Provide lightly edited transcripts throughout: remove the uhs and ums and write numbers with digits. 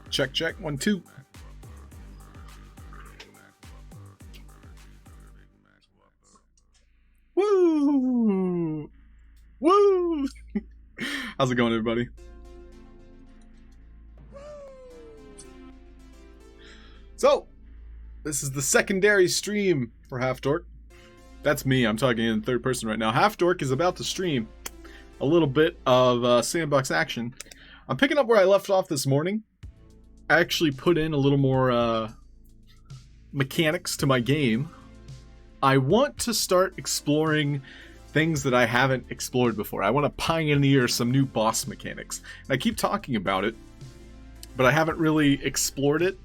Check, check, 1, 2. Woo! Woo! How's it going, everybody? So, this is the secondary stream for Halfd0rk. That's me, I'm talking in third person right now. Halfd0rk is about to stream a little bit of Sandbox action. I'm picking up where I left off this morning. I actually put in a little more mechanics to my game. I want to start exploring things that I haven't explored before. I want to pioneer some new boss mechanics. And I keep talking about it, but I haven't really explored it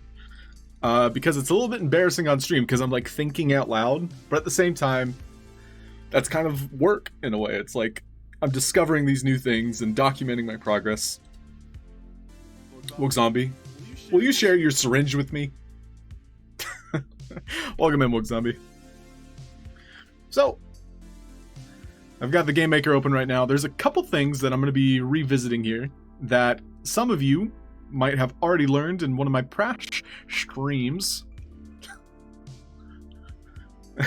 because it's a little bit embarrassing on stream because I'm like thinking out loud, but at the same time, that's kind of work in a way. It's like I'm discovering these new things and documenting my progress. Woke Zombie. Will you share your syringe with me? Welcome in, Woke Zombie. So, I've got the Game Maker open right now. There's a couple things that I'm going to be revisiting here that some of you might have already learned in one of my past streams.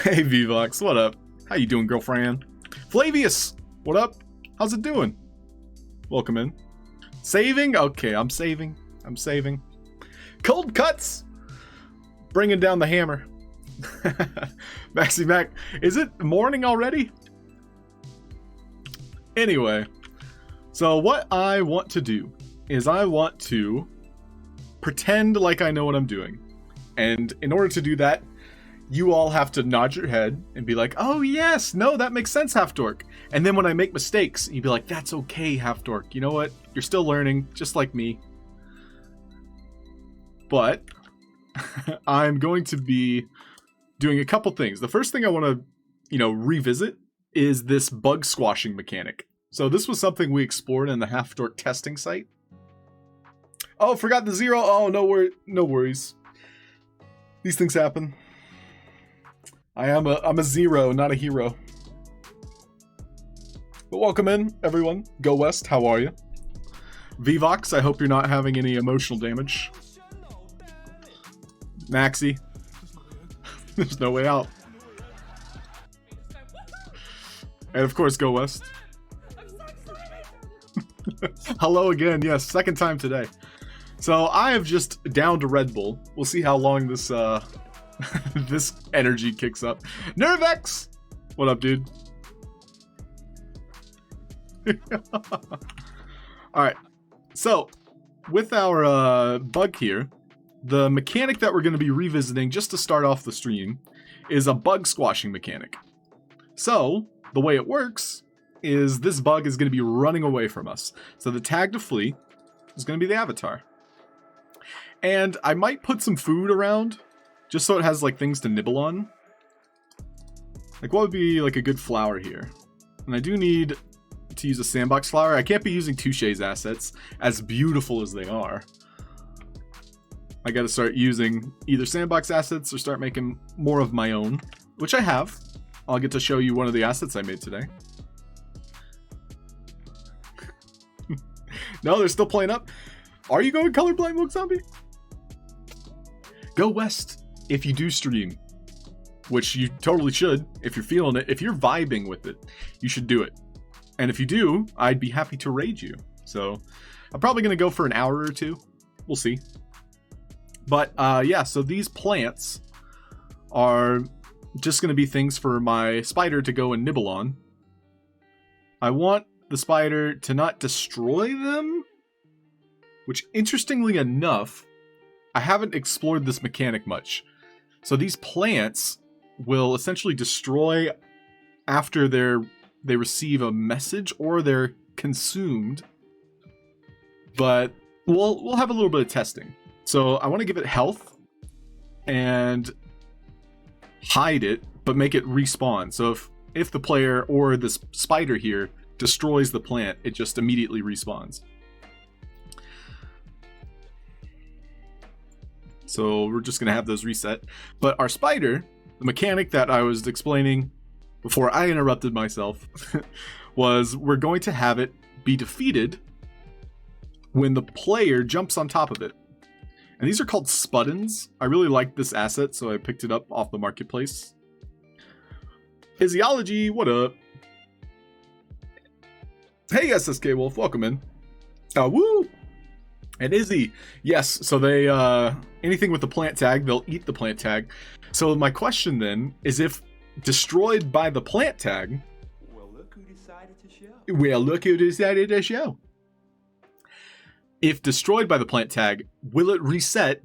Hey, Vvox, what up? How you doing, girlfriend? Flavius, what up? How's it doing? Welcome in. Saving? Okay, I'm saving. I'm saving. Cold cuts! Bringing down the hammer. Maxi Mac, is it morning already? Anyway, so what I want to do is I want to pretend like I know what I'm doing. And in order to do that, you all have to nod your head and be like, oh yes, no, that makes sense, Halfd0rk. And then when I make mistakes, you'd be like, that's okay, Halfd0rk. You know what? You're still learning, just like me. But I'm going to be doing a couple things. The first thing I want to, revisit is this bug squashing mechanic. So this was something we explored in the Halfd0rk testing site. Oh, forgot the 0. Oh, no worries. These things happen. I'm a 0, not a hero. But welcome in, everyone. Go West, how are you? Vvox, I hope you're not having any emotional damage. Maxi. There's no way out. And of course, Go West. Hello again, yes, second time today. So I have just downed a Red Bull. We'll see how long this this energy kicks up. Nervex! What up, dude? Alright, so with our bug here, the mechanic that we're going to be revisiting just to start off the stream is a bug squashing mechanic. So, the way it works is this bug is going to be running away from us. So the tag to flee is going to be the avatar. And I might put some food around just so it has like things to nibble on. Like what would be like a good flower here? And I do need to use a Sandbox flower. I can't be using Touche's assets, as beautiful as they are. I gotta start using either Sandbox assets or start making more of my own, which I have. I'll get to show you one of the assets I made today. No, they're still playing up. Are you going colorblind, Woke Zombie? Go west if you do stream, which you totally should. If you're feeling it, if you're vibing with it, you should do it. And if you do, I'd be happy to raid you. So I'm probably going to go for an hour or two. We'll see. But yeah, so these plants are just going to be things for my spider to go and nibble on. I want the spider to not destroy them, which interestingly enough, I haven't explored this mechanic much. So these plants will essentially destroy after they receive a message or they're consumed. But we'll have a little bit of testing. So I want to give it health and hide it, but make it respawn. So if the player or this spider here destroys the plant, it just immediately respawns. So we're just going to have those reset. But our spider, the mechanic that I was explaining before I interrupted myself, was we're going to have it be defeated when the player jumps on top of it. And these are called spuddins. I really like this asset, so I picked it up off the marketplace. Physiology, what up? Hey, SSK Wolf, welcome in. Woo! And Izzy, yes, so they, anything with the plant tag, they'll eat the plant tag. So my question then is, if destroyed by the plant tag... Well, look who decided to show. Well, look who decided to show. If destroyed by the plant tag, will it reset,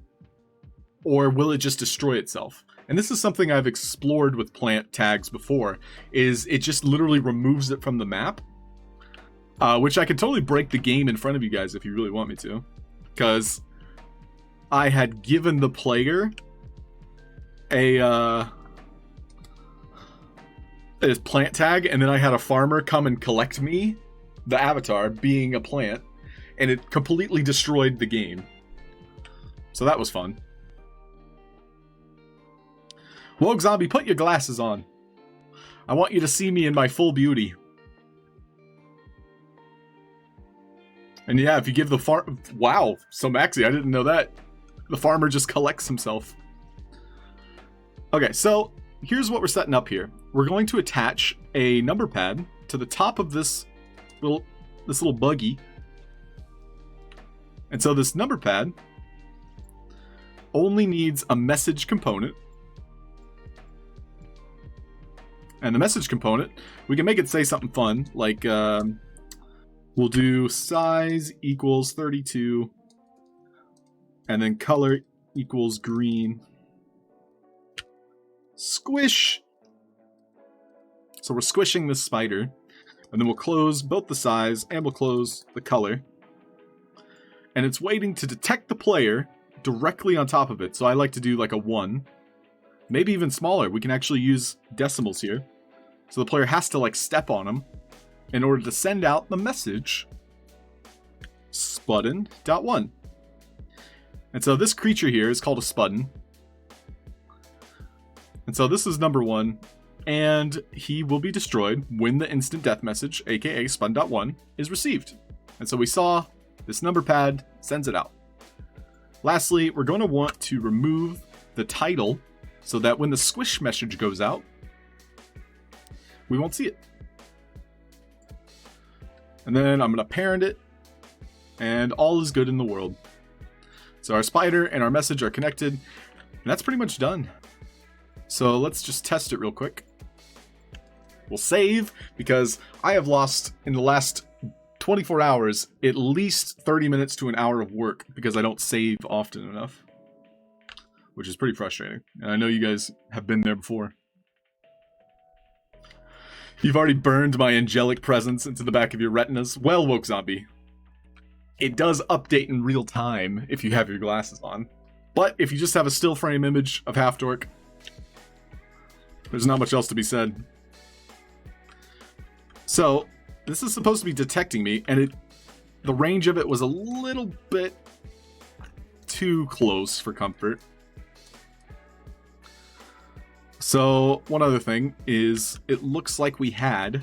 or will it just destroy itself? And this is something I've explored with plant tags before, is it just literally removes it from the map. Which I could totally break the game in front of you guys if you really want me to. Because I had given the player a plant tag, and then I had a farmer come and collect me, the avatar, being a plant, and it completely destroyed the game. So that was fun. Wogue Zombie, put your glasses on. I want you to see me in my full beauty. And yeah, if you give the wow, so maxi, I didn't know that. The farmer just collects himself. Okay, so here's what we're setting up here. We're going to attach a number pad to the top of this little buggy. And so this number pad only needs a message component. And the message component, we can make it say something fun, like we'll do size equals 32, and then color equals green. Squish! So we're squishing this spider, and then we'll close both the size and we'll close the color. And it's waiting to detect the player directly on top of it. So I like to do like a 1. Maybe even smaller. We can actually use decimals here. So the player has to like step on them in order to send out the message spuddin.1. And so this creature here is called a spuddin. And so this is number 1. And he will be destroyed when the instant death message, aka spuddin.1, is received. And so we saw this number pad sends it out. Lastly, we're going to want to remove the title so that when the squish message goes out, we won't see it. And then I'm going to parent it, and all is good in the world. So our spider and our message are connected, and that's pretty much done. So let's just test it real quick. We'll save, because I have lost, in the last 24 hours, at least 30 minutes to an hour of work because I don't save often enough. Which is pretty frustrating. And I know you guys have been there before. You've already burned my angelic presence into the back of your retinas. Well, Woke Zombie, it does update in real time if you have your glasses on. But if you just have a still frame image of Halfd0rk, there's not much else to be said. So, This is supposed to be detecting me, and the range of it was a little bit too close for comfort. So one other thing is it looks like we had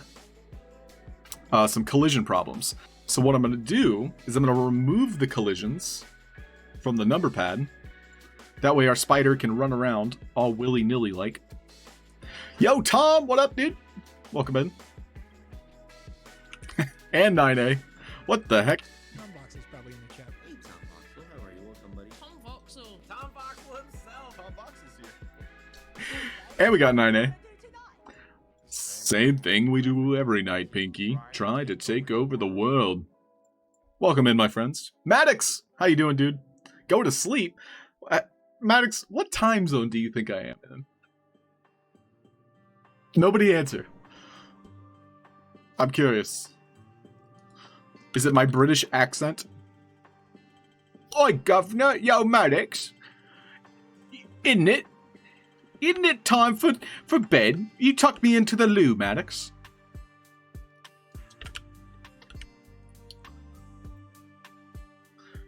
some collision problems. So what I'm going to do is I'm going to remove the collisions from the number pad. That way our spider can run around all willy-nilly like. Yo, Tom, what up, dude? Welcome in. And 9A. What the heck? Sandbox is probably in the chat. Hey, Tom Voxel, how are you? Welcome, buddy. Tom Voxel. Tom Voxel himself. Tom Vox is here. And we got 9A. Same thing we do every night, Pinky. Try to take over the world. Welcome in, my friends. Maddox! How you doing, dude? Go to sleep? Maddox, what time zone do you think I am in? Nobody answer. I'm curious. Is it my British accent? Oi, governor. Yo, Maddox. Isn't it? Isn't it time for bed? You tucked me into the loo, Maddox.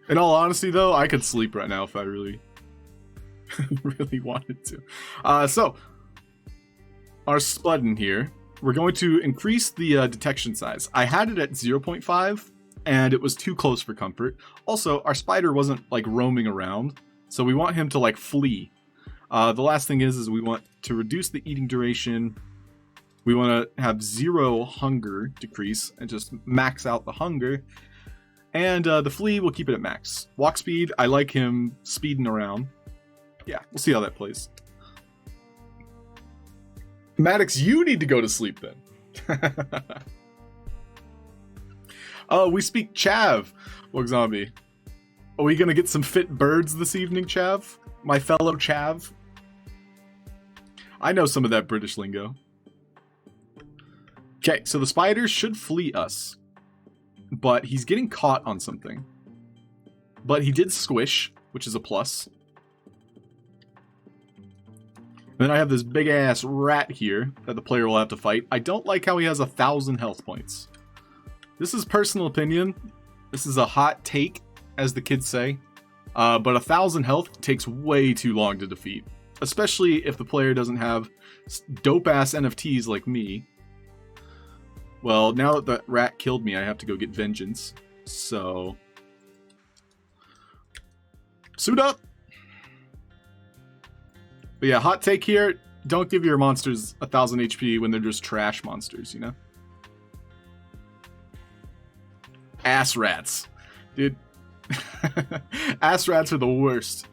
In all honesty, though, I could sleep right now if I really, really wanted to. So, our Spludden here, we're going to increase the detection size. I had it at 0.5, and it was too close for comfort. Also, our spider wasn't, like, roaming around, so we want him to, like, flee. The last thing is we want to reduce the eating duration. We want to have 0 hunger decrease and just max out the hunger. And the flee, we'll keep it at max. Walk speed, I like him speeding around. Yeah, we'll see how that plays. Maddox, you need to go to sleep then. Oh, we speak Chav. Look, zombie. Are we gonna get some fit birds this evening, Chav? My fellow Chav? I know some of that British lingo. Okay, so the spider should flee us. But he's getting caught on something. But he did squish, which is a plus. Then I have this big ass rat here that the player will have to fight. I don't like how he has 1,000 health points. This is personal opinion. This is a hot take, as the kids say. But 1,000 health takes way too long to defeat. Especially if the player doesn't have dope ass NFTs like me. Well, now that the rat killed me, I have to go get vengeance. So, suit up! But yeah, hot take here, don't give your monsters 1,000 HP when they're just trash monsters, you know? Ass rats. Dude, ass rats are the worst.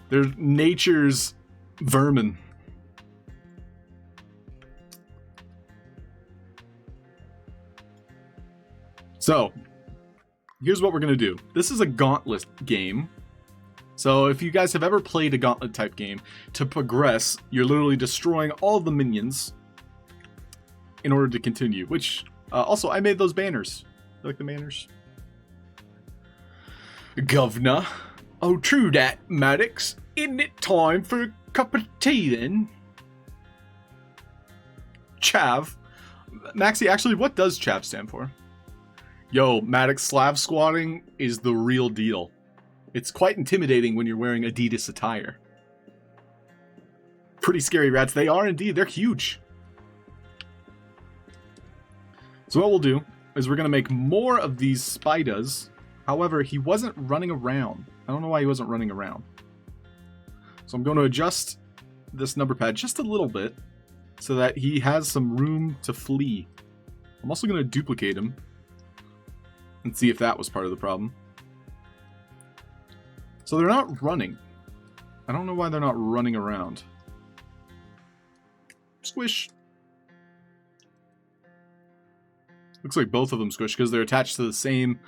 They're nature's vermin. So, here's what we're going to do. This is a gauntlet game. So if you guys have ever played a gauntlet type game, to progress, you're literally destroying all the minions in order to continue. Which, also, I made those banners. You like the banners? Governor. Oh, true that, Maddox. Isn't it time for a cup of tea then? Chav. Maxie, actually, what does Chav stand for? Yo, Maddox, Slav squatting is the real deal. It's quite intimidating when you're wearing Adidas attire. Pretty scary rats. They are indeed. They're huge. So what we'll do is we're going to make more of these spiders. However, he wasn't running around. I don't know why he wasn't running around. So I'm going to adjust this number pad just a little bit so that he has some room to flee. I'm also going to duplicate him and see if that was part of the problem. So they're not running. I don't know why they're not running around. Squish. Looks like both of them squish because they're attached to the same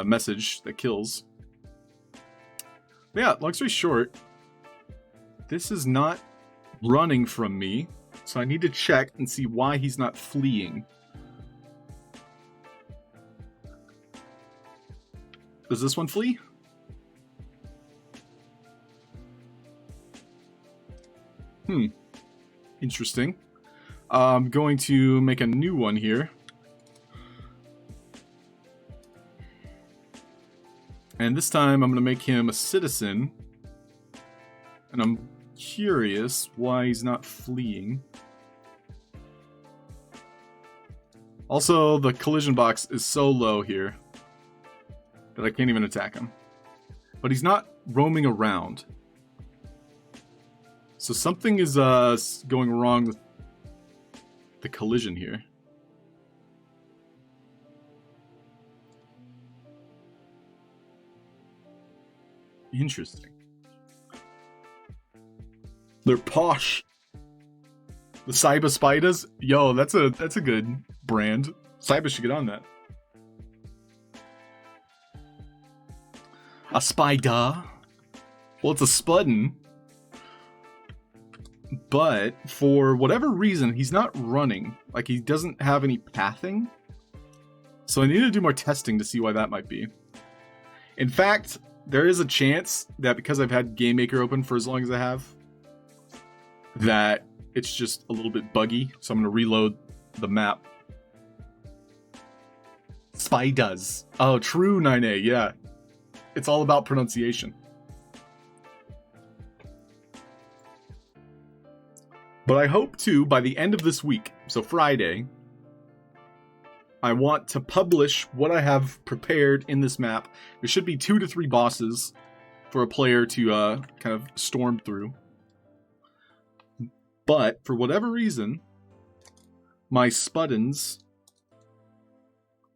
message that kills. But yeah, long story short, this is not running from me, so I need to check and see why he's not fleeing. Does this one flee? Interesting. I'm going to make a new one here. And this time I'm going to make him a citizen. And I'm curious why he's not fleeing. Also, the collision box is so low here that I can't even attack him. But he's not roaming around. So something is going wrong with the collision here. Interesting. They're posh. The Cyber Spiders? Yo, that's a good brand. Cyber should get on that. A spider? Well, it's a spuddin'. But for whatever reason, he's not running. Like, he doesn't have any pathing. So I need to do more testing to see why that might be. In fact, there is a chance that because I've had Game Maker open for as long as I have, that it's just a little bit buggy. So I'm going to reload the map. Spiders. Oh, true, 9A, yeah. It's all about pronunciation. But I hope to, by the end of this week, so Friday, I want to publish what I have prepared in this map. There should be 2 to 3 bosses for a player to kind of storm through. But, for whatever reason, my spuddins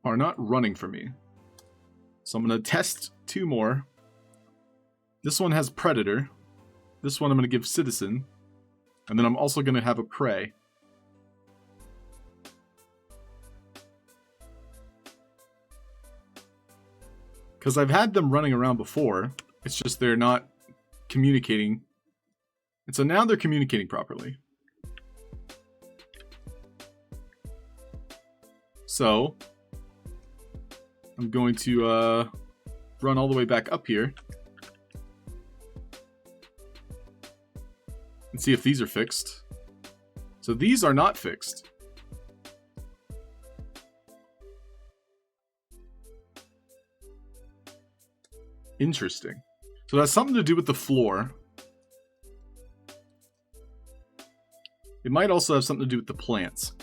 are not running for me. So I'm going to test 2 more. This one has Predator. This one I'm going to give Citizen. And then I'm also going to have a Prey. Because I've had them running around before. It's just they're not communicating. And so now they're communicating properly. So I'm going to run all the way back up here. And see if these are fixed. So these are not fixed. Interesting. So that's something to do with the floor. It might also have something to do with the plants.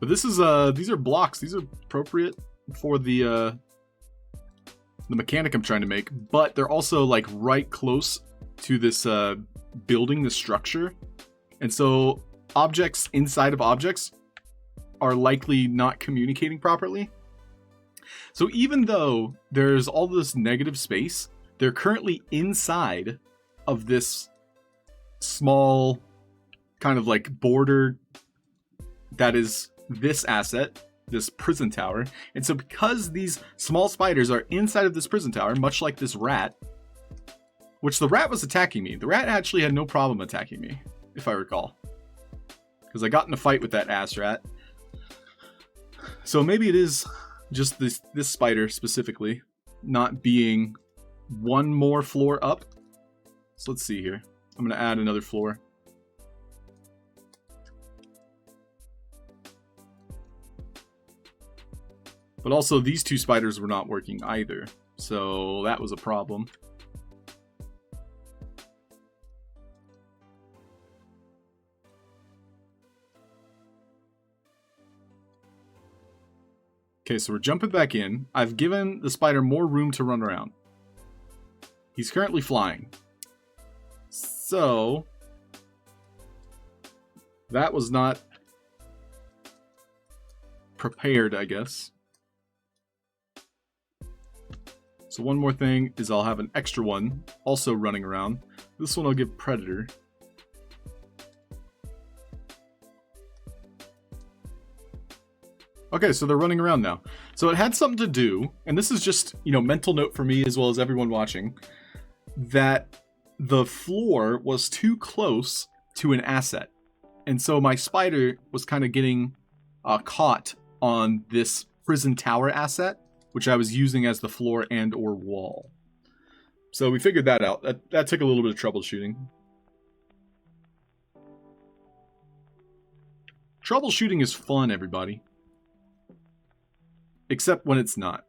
But this is these are blocks. These are appropriate for the mechanic I'm trying to make, but they're also like right close to this building, this structure. And so objects inside of objects are likely not communicating properly. So even though there's all this negative space, they're currently inside of this small kind of like border that is this asset, this prison tower. And so because these small spiders are inside of this prison tower, much like this rat, which the rat was attacking me. The rat actually had no problem attacking me, if I recall. Because I got in a fight with that ass rat. So maybe it is just this spider specifically not being one more floor up. So let's see here. I'm going to add another floor. But also these 2 spiders were not working either. So that was a problem. Okay, so we're jumping back in. I've given the spider more room to run around. He's currently flying. So that was not prepared, I guess. So one more thing is I'll have an extra one also running around. This one I'll give Predator. Okay, so they're running around now. So it had something to do, and this is just, mental note for me as well as everyone watching, that the floor was too close to an asset. And so my spider was kind of getting caught on this prison tower asset, which I was using as the floor and or wall. So we figured that out. That took a little bit of troubleshooting. Troubleshooting is fun, everybody. Except when it's not.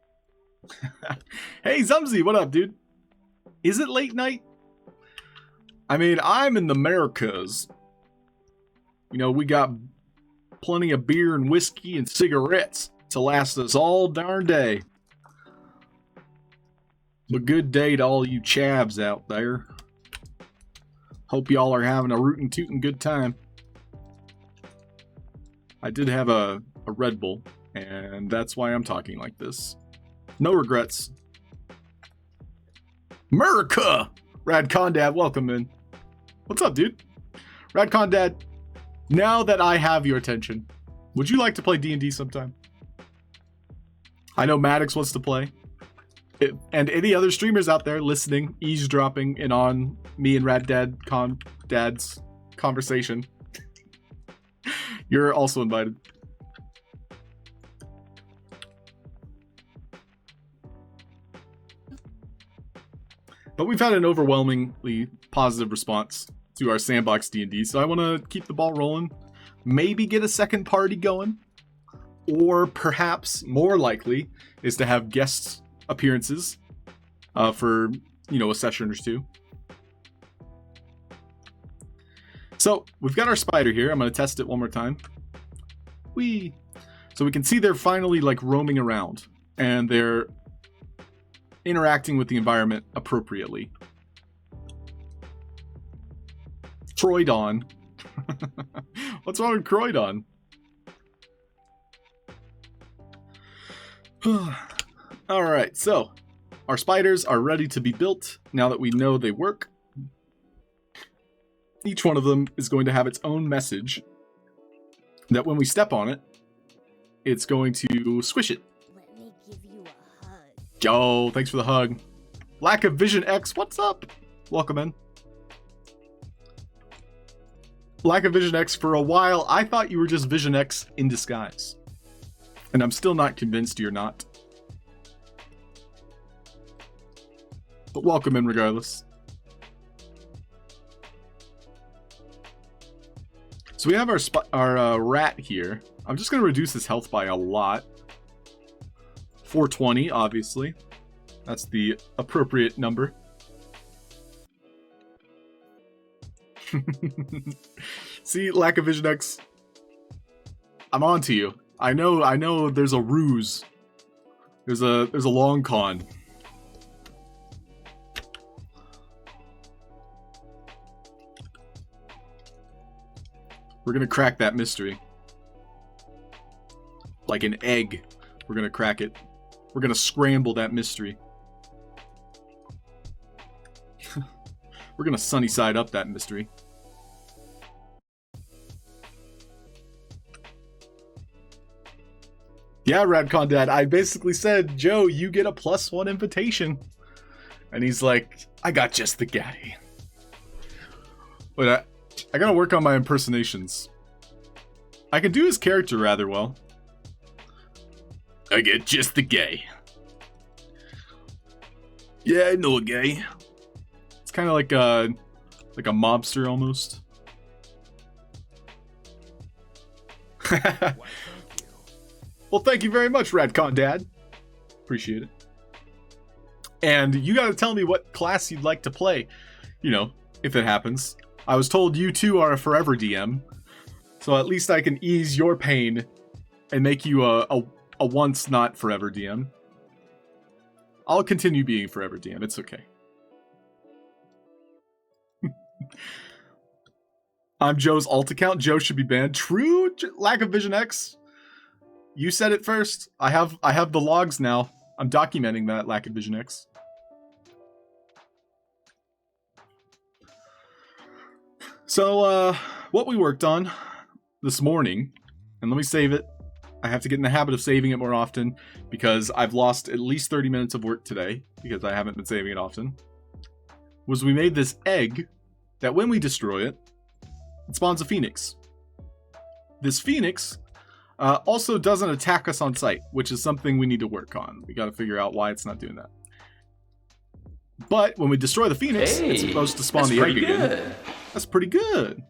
Hey, Zumzy, what up, dude? Is it late night? I mean, I'm in the Americas. You know, we got plenty of beer and whiskey and cigarettes to last us all darn day. But good day to all you chavs out there. Hope y'all are having a rootin' tootin' good time. I did have a Red Bull, and that's why I'm talking like this. No regrets. America! Rad Condad, welcome in. What's up, dude? Rad Condad, now that I have your attention, would you like to play D&D sometime? I know Maddox wants to play. And any other streamers out there listening, eavesdropping in on me and Rad Dad's conversation, you're also invited. But we've had an overwhelmingly positive response to our Sandbox D&D, so I want to keep the ball rolling. Maybe get a second party going. Or perhaps, more likely, is to have guest appearances for, you know, a session or two. So, we've got our spider here. I'm going to test it one more time. Whee! So we can see they're finally, like, roaming around. And they're interacting with the environment appropriately. Troydon. What's wrong with Croydon? Alright, so our spiders are ready to be built now that we know they work. Each one of them is going to have its own message that when we step on it, it's going to squish it. Let me give you a hug. Yo, thanks for the hug. Lack of Vision X, what's up? Welcome in. Lack of Vision X, for a while, I thought you were just Vision X in disguise. And I'm still not convinced you're not. But welcome in regardless. So we have our rat here. I'm just going to reduce his health by a lot. 420, obviously. That's the appropriate number. See, Lack of Vision X. I'm on to you. I know there's a ruse. There's a long con. We're gonna crack that mystery. Like an egg. We're gonna crack it. We're gonna scramble that mystery. We're gonna sunny side up that mystery. Yeah, Radcon Dad, I basically said, Joe, you get a +1 invitation. And he's like, I got just the guy. But I gotta work on my impersonations. I can do his character rather well. I get just the gay. Yeah, I know a gay. It's kind of like a mobster almost. Well, thank you very much, Radcon Dad. Appreciate it. And you gotta tell me what class you'd like to play. You know, if it happens. I was told you two are a forever DM, so at least I can ease your pain and make you a once not forever DM. I'll continue being forever DM, it's okay. I'm Joe's alt account. Joe should be banned. True, Lack of Vision X. You said it first. I have the logs now. I'm documenting that, Lack of Vision X. So, what we worked on this morning, and let me save it. I have to get in the habit of saving it more often because I've lost at least 30 minutes of work today because I haven't been saving it often. Was we made this egg that when we destroy it, it spawns a phoenix. This phoenix also doesn't attack us on sight, which is something we need to work on. We got to figure out why it's not doing that. But when we destroy the phoenix, it's supposed to spawn the egg again. That's pretty good.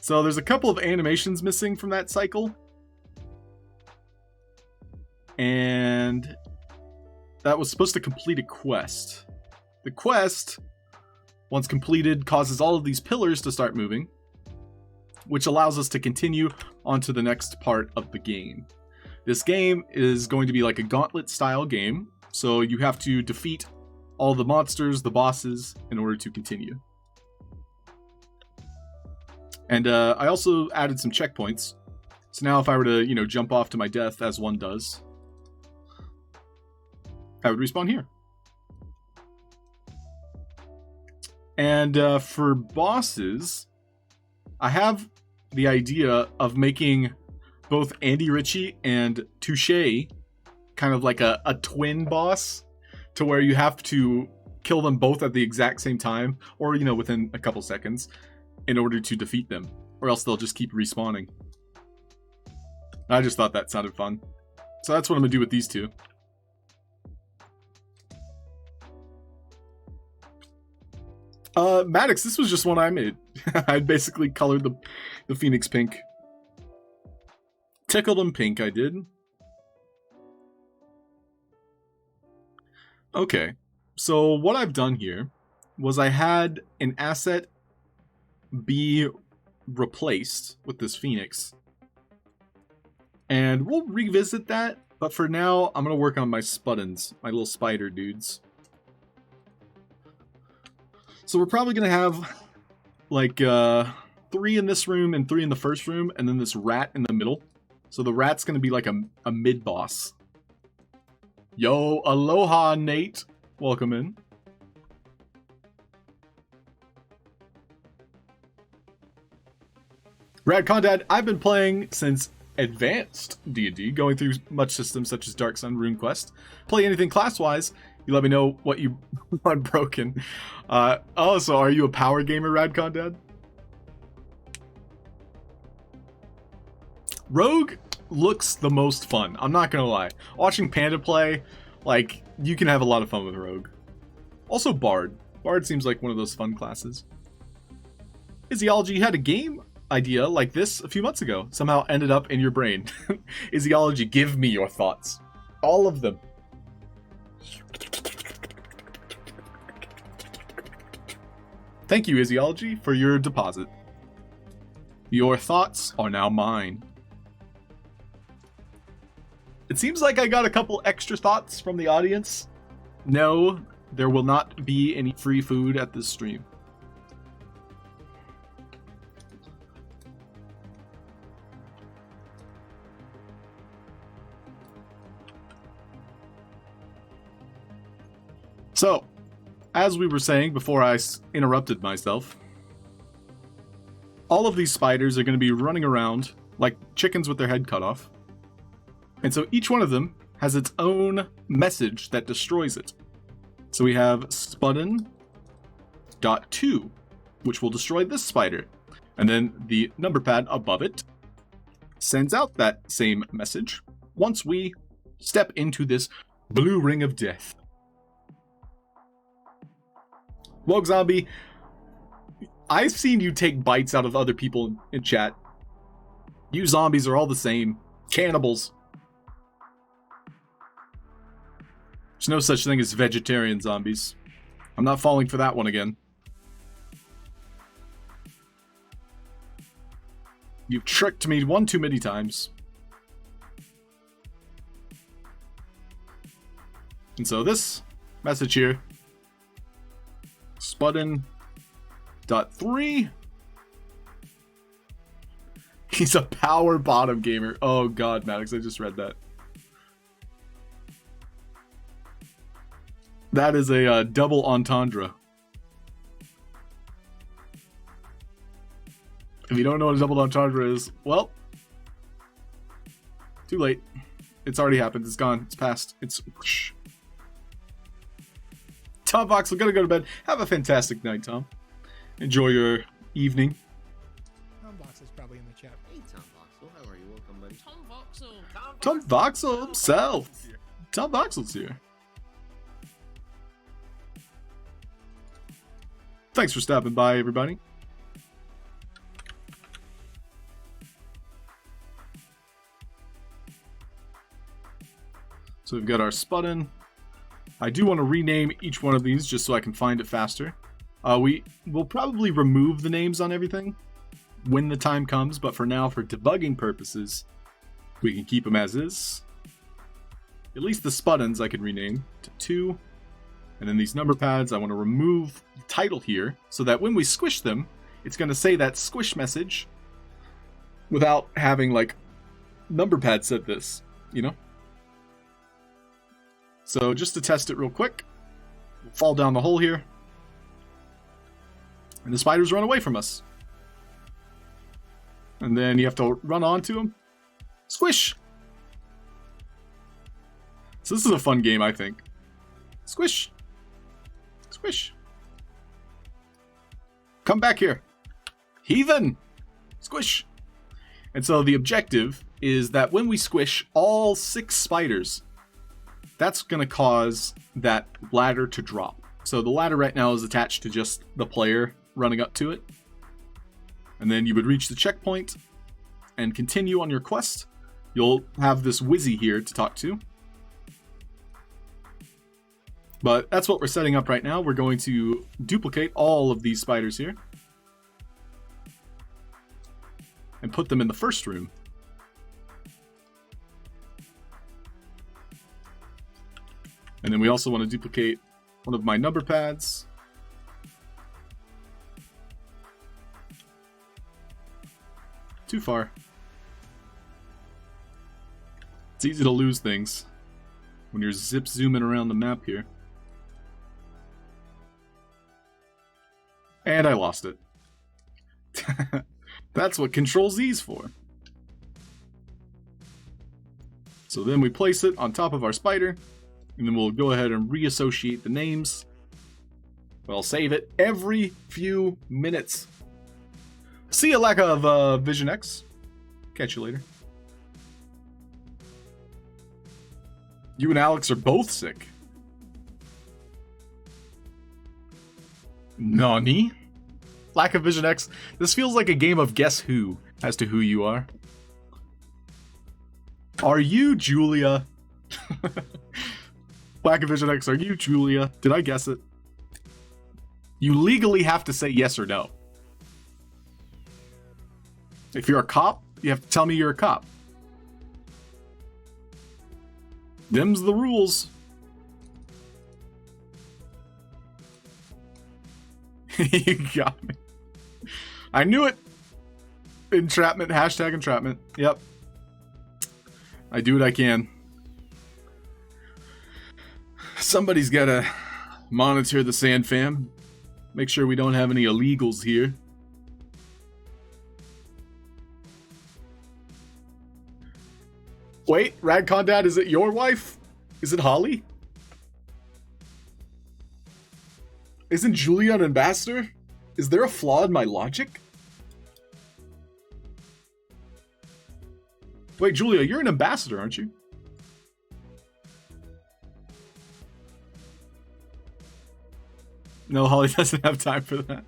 So there's a couple of animations missing from that cycle. And that was supposed to complete a quest. The quest, once completed, causes all of these pillars to start moving, which allows us to continue on to the next part of the game. This game is going to be like a gauntlet style game, so you have to defeat all the monsters, the bosses, in order to continue. And I also added some checkpoints. So now if I were to, jump off to my death, as one does, I would respawn here. And for bosses, I have the idea of making both Andy Ritchie and Touche kind of like a twin boss, to where you have to kill them both at the exact same time, or, within a couple seconds, in order to defeat them, or else they'll just keep respawning. I just thought that sounded fun. So that's what I'm gonna do with these two. Maddox, this was just one I made. I basically colored the Phoenix pink. Tickled him pink, I did. Okay, so what I've done here was I had an asset be replaced with this Phoenix. And we'll revisit that, but for now, I'm going to work on my spuddins, my little spider dudes. So we're probably going to have like 3 in this room and 3 in the first room, and then this rat in the middle. So the rat's going to be like a mid-boss. Yo, aloha, Nate. Welcome in. Rad Condad, I've been playing since advanced D&D, going through much systems such as Dark Sun, RuneQuest. Play anything class-wise, you let me know what you want broken. Oh, so are you a power gamer, Rad Condad? Rogue looks the most fun, I'm not gonna lie. Watching Panda play, like, you can have a lot of fun with Rogue. Also Bard. Bard seems like one of those fun classes. Iziology, you had a game idea like this a few months ago. Somehow ended up in your brain. Iziology, give me your thoughts. All of them. Thank you, Iziology, for your deposit. Your thoughts are now mine. It seems like I got a couple extra thoughts from the audience. No, there will not be any free food at this stream. So, as we were saying before I interrupted myself, all of these spiders are going to be running around like chickens with their head cut off. And so each one of them has its own message that destroys it. So we have Spuddin.2, which will destroy this spider. And then the number pad above it sends out that same message once we step into this blue ring of death. Woke Zombie, I've seen you take bites out of other people in chat. You zombies are all the same. Cannibals. There's no such thing as vegetarian zombies. I'm not falling for that one again. You've tricked me one too many times. And so this message here, Spuddin.3. He's a power bottom gamer. Oh god, Maddox, I just read that. That is a double entendre. If you don't know what a double entendre is, well, too late. It's already happened. It's gone. It's past. It's... Whoosh. Tom Vox, we're gonna go to bed. Have a fantastic night, Tom. Enjoy your evening. Sandbox is probably in the chat. Hey, Tom Voxel, how are you? Welcome, buddy. Tom Voxel. Tom Voxel himself. Tom Voxel's here. Thanks for stopping by, everybody. So we've got our Spudden. I do want to rename each one of these just so I can find it faster. We will probably remove the names on everything when the time comes, but for now, for debugging purposes, we can keep them as is. At least the Spuddens I can rename to 2. And then these number pads, I want to remove the title here so that when we squish them, it's going to say that squish message without having, like, number pad said this, you know? So just to test it real quick, we'll fall down the hole here. And the spiders run away from us. And then you have to run onto them. Squish! So this is a fun game, I think. Squish! Squish! Come back here! Heathen! Squish! And so the objective is that when we squish all 6 spiders, that's going to cause that ladder to drop. So the ladder right now is attached to just the player running up to it. And then you would reach the checkpoint and continue on your quest. You'll have this Wizzy here to talk to. But that's what we're setting up right now. We're going to duplicate all of these spiders here and put them in the first room. And then we also want to duplicate one of my number pads. Too far. It's easy to lose things when you're zip zooming around the map here. And I lost it. That's what Control Z's for. So then we place it on top of our spider, and then we'll go ahead and reassociate the names. We'll save it every few minutes. See you, lack of Vision X. Catch you later. You and Alex are both sick. Nani? Lack of Vision X. This feels like a game of Guess Who as to who you are. Are you Julia? Lack of Vision X, are you Julia? Did I guess it? You legally have to say yes or no. If you're a cop, you have to tell me you're a cop. Them's the rules. You got me. I knew it. Entrapment. Hashtag entrapment. Yep. I do what I can. Somebody's gotta monitor the Sand Fam. Make sure we don't have any illegals here. Wait, Radcondad, is it your wife? Is it Holly? Isn't Julia an ambassador? Is there a flaw in my logic? Wait, Julia, you're an ambassador, aren't you? No, Holly doesn't have time for that.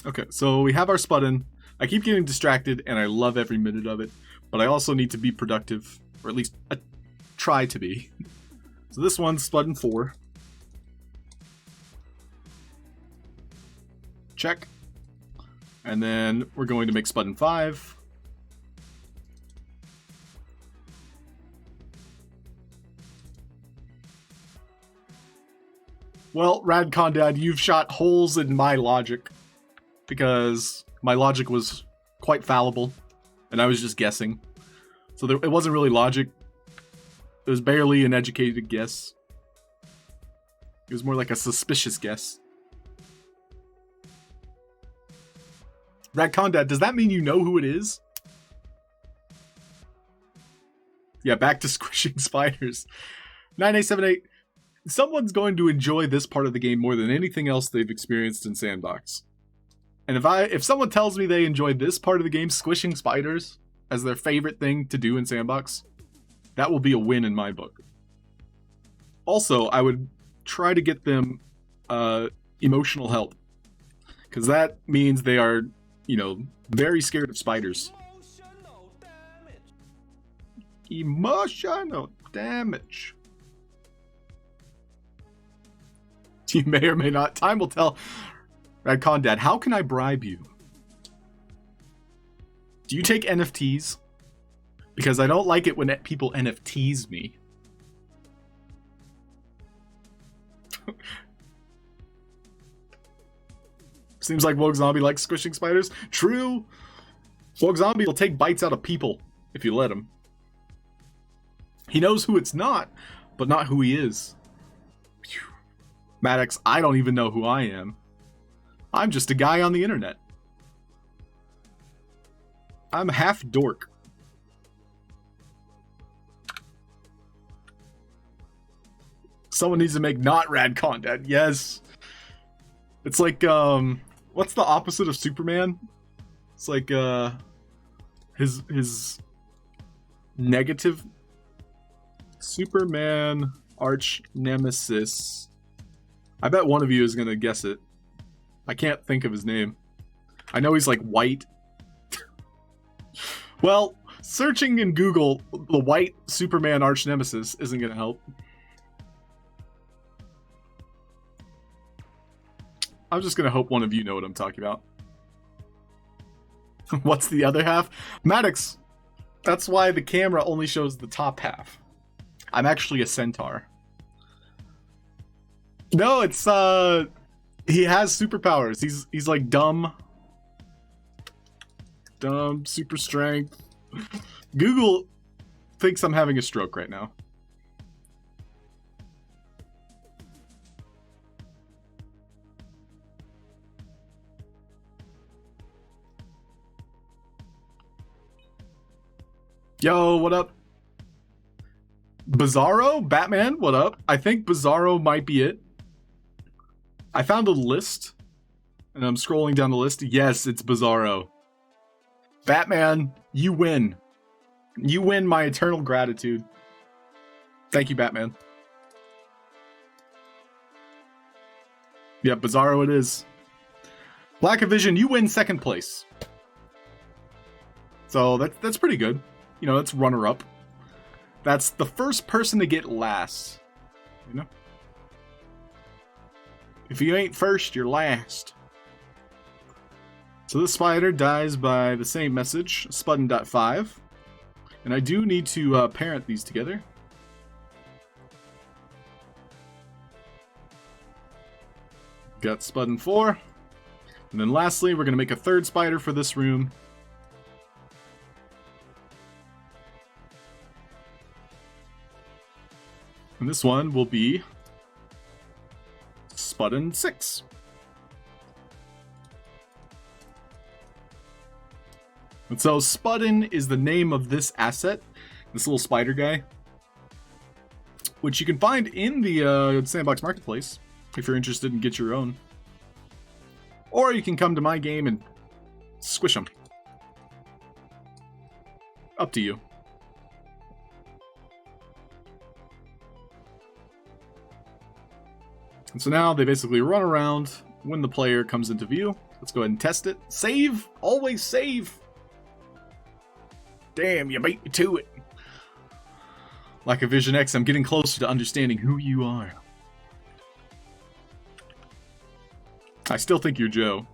Okay, so we have our Spudden. I keep getting distracted, and I love every minute of it, but I also need to be productive, or at least try to be. So this one's Spudden 4. Check. And then we're going to make Spudden 5. Well, Radcondad, you've shot holes in my logic, because my logic was quite fallible, and I was just guessing. So it wasn't really logic. It was barely an educated guess. It was more like a suspicious guess. Radcondad, does that mean you know who it is? Yeah, back to squishing spiders. 9878. Someone's going to enjoy this part of the game more than anything else they've experienced in Sandbox. And if someone tells me they enjoyed this part of the game, squishing spiders, as their favorite thing to do in Sandbox, that will be a win in my book. Also, I would try to get them emotional help, because that means they are, you know, very scared of spiders. Emotional damage. You may or may not. Time will tell. Radcon Dad, how can I bribe you? Do you take NFTs? Because I don't like it when people NFTs me. Seems like Wogue Zombie likes squishing spiders. True. Wogue Zombie will take bites out of people if you let him. He knows who it's not, but not who he is. Phew. Maddox, I don't even know who I am. I'm just a guy on the internet. I'm Halfd0rk. Someone needs to make not rad content. Yes. It's like, what's the opposite of Superman? It's like, his negative Superman arch nemesis. I bet one of you is gonna guess it. I can't think of his name. I know he's like white. Well, searching in Google the white Superman arch nemesis isn't gonna help. I'm just gonna hope one of you know what I'm talking about. What's the other half? Maddox, that's why the camera only shows the top half. I'm actually a centaur. No, it's he has superpowers. He's like dumb, super strength. Google thinks I'm having a stroke right now. Yo, what up? Bizarro? Batman? What up? I think Bizarro might be it. I found a list, and I'm scrolling down the list. Yes, it's Bizarro. Batman, you win. You win my eternal gratitude. Thank you, Batman. Yep, Bizarro it is. Black Vision, you win second place. So that's pretty good. You know, that's runner-up. That's the first person to get last. You know? If you ain't first, you're last. So this spider dies by the same message, Spudden.5. And I do need to parent these together. Got Spudden 4. And then lastly, we're going to make a third spider for this room. And this one will be Spudden 6. And so Spudden is the name of this asset, this little spider guy, which you can find in the Sandbox Marketplace if you're interested in get your own. Or you can come to my game and squish them. Up to you. And so now they basically run around when the player comes into view. Let's go ahead and test it. Save! Always save! Damn, you beat me to it. Like a Vision X, I'm getting closer to understanding who you are. I still think you're Joe.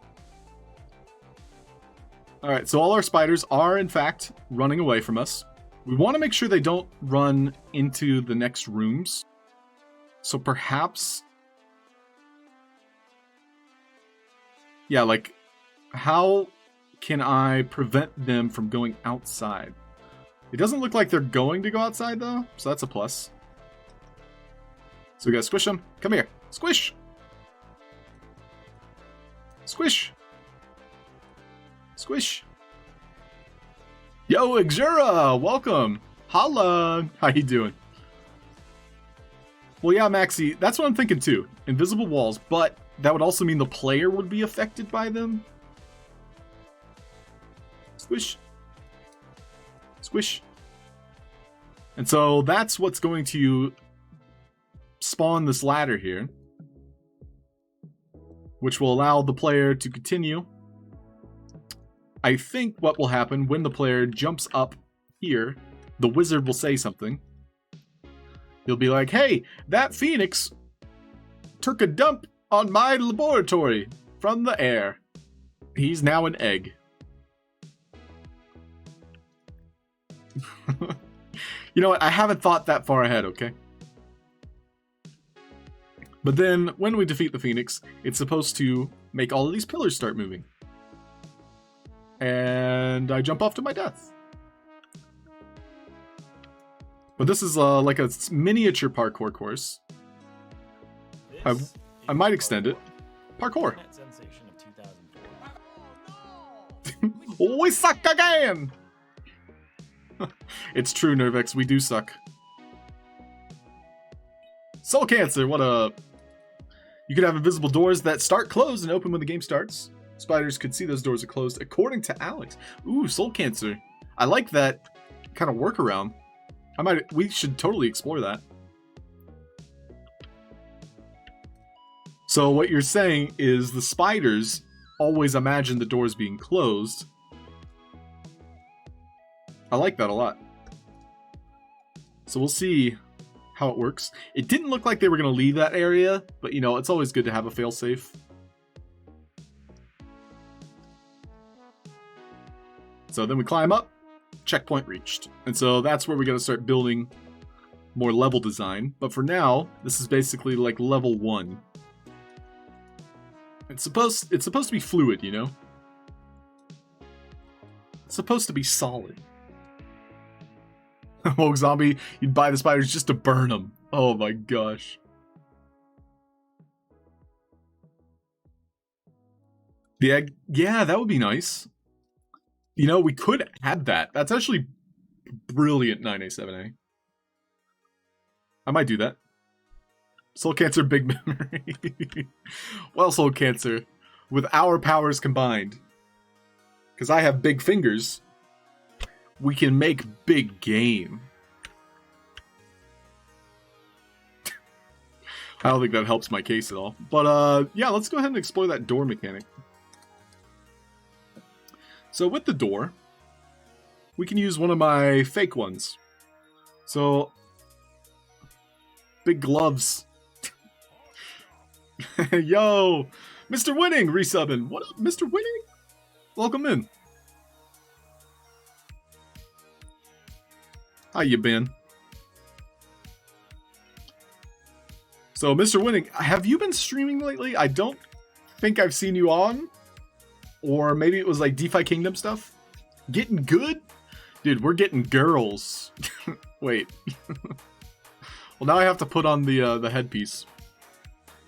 Alright, so all our spiders are, in fact, running away from us. We want to make sure they don't run into the next rooms. So perhaps... yeah, like, how can I prevent them from going outside? It doesn't look like they're going to go outside, though, so that's a plus. So we gotta squish them. Come here. Squish! Squish! Squish! Yo, Exura! Welcome! Holla! How you doing? Well, yeah, Maxi, that's what I'm thinking, too. Invisible walls, but that would also mean the player would be affected by them. Squish. Squish. And so that's what's going to spawn this ladder here, which will allow the player to continue. I think what will happen when the player jumps up here the wizard will say something. He'll be like, hey, that phoenix took a dump on my laboratory from the air. He's now an egg. You know what? I haven't thought that far ahead, okay? But then, when we defeat the phoenix, it's supposed to make all of these pillars start moving. And I jump off to my death. But this is like a miniature parkour course. I might extend it. Parkour. Sensation of 2004. We suck again! It's true, Nervex, we do suck. Soul Cancer, what a... You could have invisible doors that start closed and open when the game starts. Spiders could see those doors are closed, according to Alex. Ooh, Soul Cancer. I like that kind of workaround. We should totally explore that. So what you're saying is the spiders always imagine the doors being closed. I like that a lot. So we'll see how it works. It didn't look like they were going to leave that area, but you know, it's always good to have a failsafe. So then we climb up, checkpoint reached. And so that's where we're going to start building more level design. But for now, this is basically like level 1. It's supposed to be fluid, you know? It's supposed to be solid. Oh, zombie, you'd buy the spiders just to burn them. Oh my gosh. The egg, yeah, that would be nice. You know, we could add that. That's actually brilliant, 9A7A. I might do that. Soul Cancer, big memory. Well, Soul Cancer, with our powers combined, because I have big fingers, we can make big game. I don't think that helps my case at all. But, yeah, let's go ahead and explore that door mechanic. So with the door, we can use one of my fake ones. So, big gloves. Yo, Mr. Winning resubbing. What up, Mr. Winning? Welcome in. How you been? So, Mr. Winning, have you been streaming lately? I don't think I've seen you on. Or maybe it was like DeFi Kingdom stuff. Getting good? Dude, we're getting girls. Wait. Well, now I have to put on the headpiece.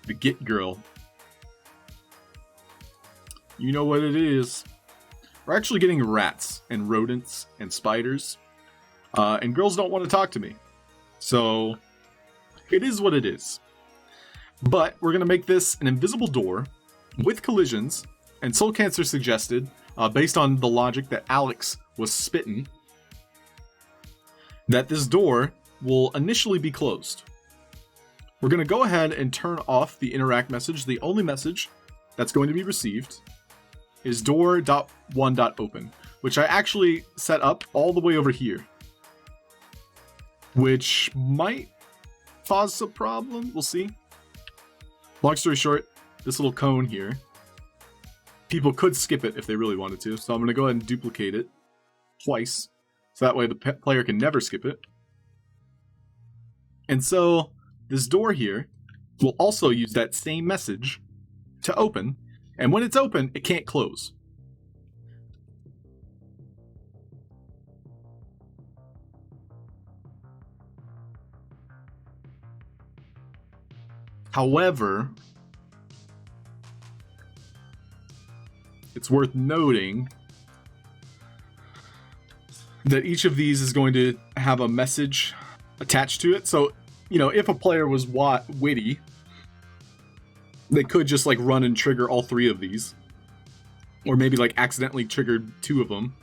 The Get Girl. You know what it is. We're actually getting rats and rodents and spiders. And girls don't want to talk to me. So, it is what it is. But we're going to make this an invisible door with collisions. And Soul Cancer suggested, based on the logic that Alex was spitting, that this door will initially be closed. We're going to go ahead and turn off the interact message. The only message that's going to be received is door.1.open, which I actually set up all the way over here, which might cause a problem. We'll see. Long story short, this little cone here, people could skip it if they really wanted to, so I'm going to go ahead and duplicate it twice, so that way the player can never skip it. And so this door here will also use that same message to open, and when it's open, it can't close. However, it's worth noting that each of these is going to have a message attached to it. So, you know, if a player was witty, they could just like run and trigger all 3 of these. Or maybe like accidentally triggered 2 of them.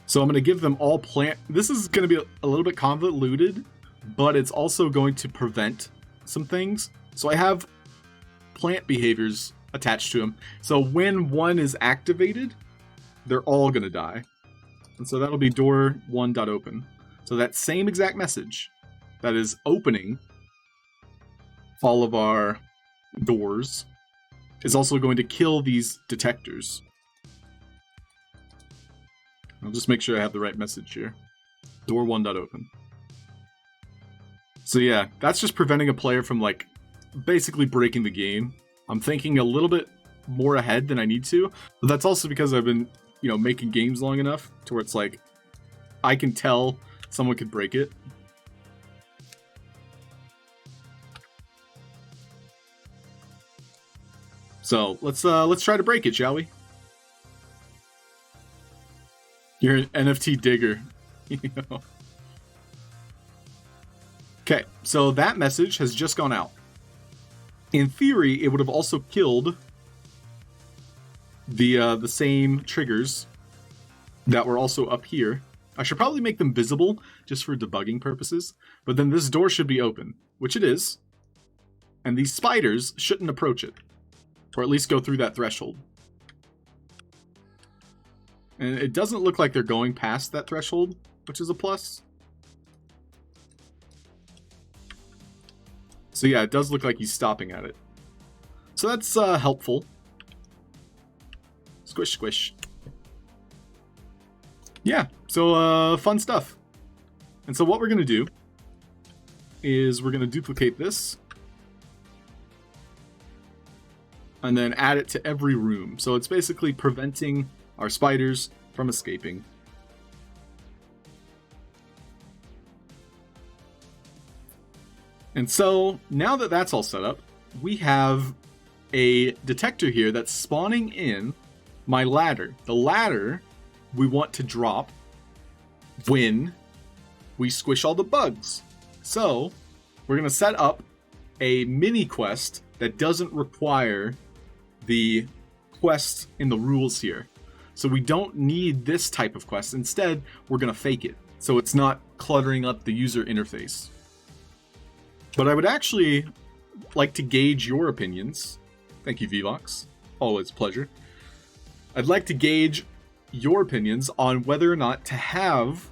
So I'm going to give them all plant. This is going to be a little bit convoluted, but it's also going to prevent some things. So I have plant behaviors attached to them. So when one is activated, they're all going to die. And so that'll be door 1.open. So that same exact message that is opening all of our doors is also going to kill these detectors. I'll just make sure I have the right message here. Door 1.open. So yeah, that's just preventing a player from, like, basically breaking the game. I'm thinking a little bit more ahead than I need to, but that's also because I've been, you know, making games long enough to where it's like, I can tell someone could break it. So let's try to break it, shall we? You're an NFT digger. You know. Okay, so that message has just gone out. In theory, it would have also killed the same triggers that were also up here. I should probably make them visible just for debugging purposes, but then this door should be open, which it is, and these spiders shouldn't approach it, or at least go through that threshold. And it doesn't look like they're going past that threshold, which is a plus. So yeah, it does look like he's stopping at it. So that's helpful. Squish, squish. Yeah, so fun stuff. And so what we're going to do is we're going to duplicate this and then add it to every room. So it's basically preventing our spiders from escaping. And so now that that's all set up, we have a detector here that's spawning in my ladder. The ladder we want to drop when we squish all the bugs. So we're going to set up a mini quest that doesn't require the quest in the rules here. So we don't need this type of quest. Instead, we're going to fake it, so it's not cluttering up the user interface. But I would actually like to gauge your opinions. Thank you, Vvox. Always a pleasure. I'd like to gauge your opinions on whether or not to have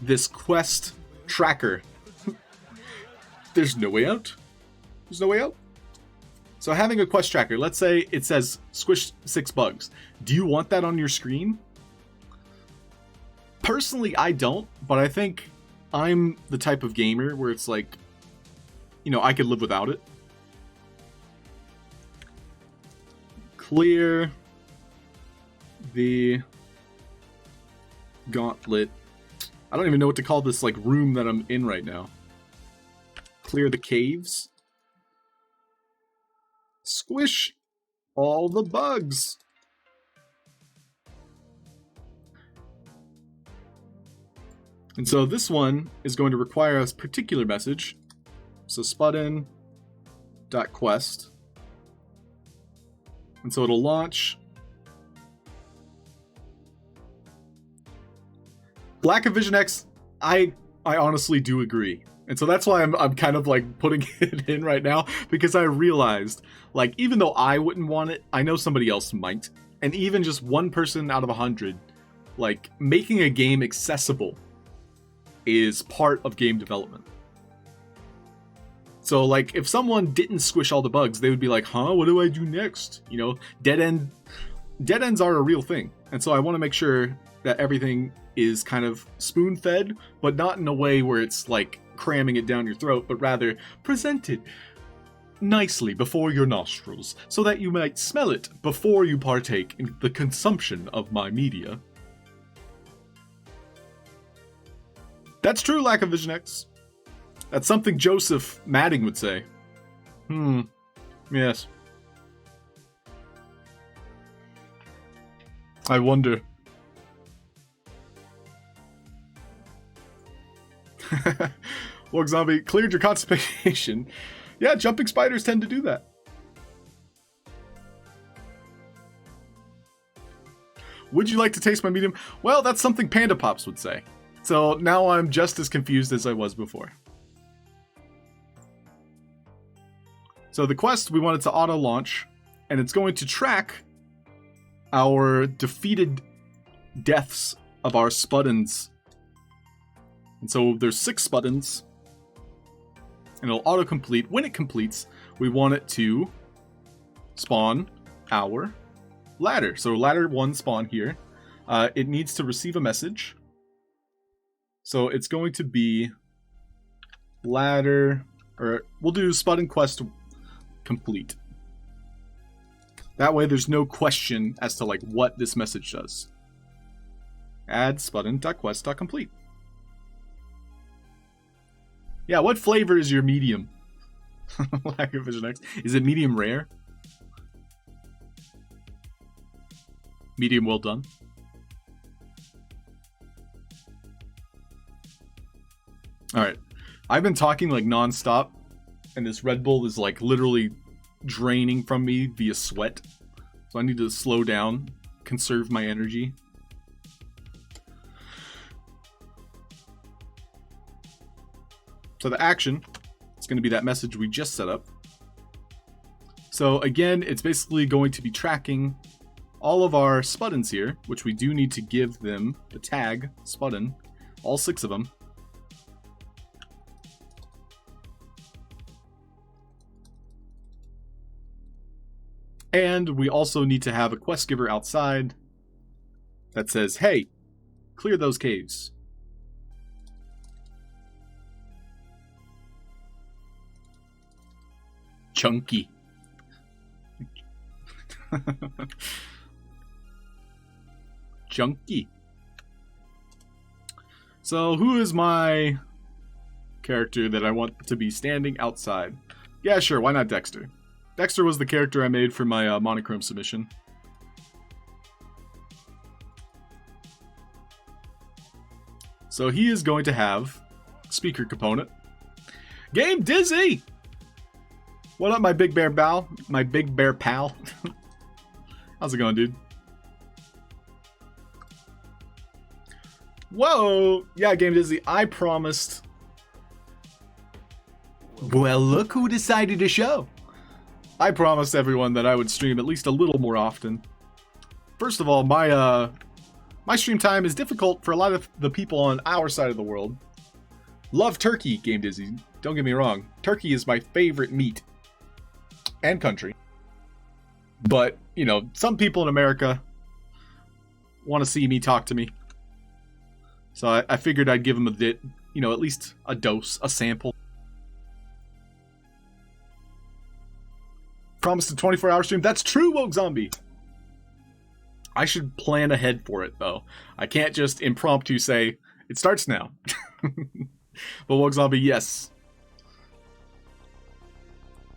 this quest tracker. There's no way out. There's no way out. So having a quest tracker, let's say it says squish 6 bugs. Do you want that on your screen? Personally, I don't, but I think I'm the type of gamer where it's like, you know, I could live without it. Clear the gauntlet. I don't even know what to call this, like, room that I'm in right now. Clear the caves. Squish all the bugs. And so this one is going to require a particular message. So spudin.quest. And so it'll launch. Lack of Vision X, I honestly do agree. And so that's why I'm kind of like putting it in right now, because I realized, like, even though I wouldn't want it, I know somebody else might. And even just one person out of 100, like, making a game accessible is part of game development. So, like, if someone didn't squish all the bugs, they would be like, huh, what do I do next? You know, dead ends are a real thing. And so I want to make sure that everything is kind of spoon-fed, but not in a way where it's like cramming it down your throat, but rather presented nicely before your nostrils, so that you might smell it before you partake in the consumption of my media. That's true, Lack of Vision X. That's something Joseph Madding would say. Yes. I wonder. Lord Zombie, cleared your constipation. Yeah, jumping spiders tend to do that. Would you like to taste my medium? Well, that's something Panda Pops would say. So now I'm just as confused as I was before. So the quest, we want it to auto-launch, and it's going to track our defeated deaths of our spuddens. And so there's 6 spuddens. And it'll autocomplete. When it completes, we want it to spawn our ladder. So ladder 1 spawn here. It needs to receive a message. So it's going to be ladder, or we'll do spudden quest complete. That way there's no question as to like what this message does. Add spudden.quest.complete. Yeah, what flavor is your medium? Lack of Vision X. Is it medium rare? Medium well done. Alright. I've been talking like non-stop, and this Red Bull is like literally draining from me via sweat. So I need to slow down, conserve my energy. So the action is going to be that message we just set up. So again, it's basically going to be tracking all of our spuddens here, which we do need to give them the tag spudden, all 6 of them. And we also need to have a quest giver outside that says, hey, clear those caves. Chunky. Chunky. So who is my character that I want to be standing outside? Yeah, sure, why not Dexter? Dexter was the character I made for my monochrome submission. So he is going to have speaker component. Game Dizzy! What up, my big bear pal? My big bear pal. How's it going, dude? Whoa! Yeah, Game Dizzy, I promised. Well, look who decided to show. I promised everyone that I would stream at least a little more often. First of all, my stream time is difficult for a lot of the people on our side of the world. Love turkey, Game Dizzy. Don't get me wrong. Turkey is my favorite meat. And country. But, you know, some people in America want to see me talk to me. So I figured I'd give them a bit, you know, at least a dose, a sample. Promised a 24-hour stream. That's true, Woke Zombie. I should plan ahead for it, though. I can't just impromptu say, it starts now. But Woke Zombie, yes.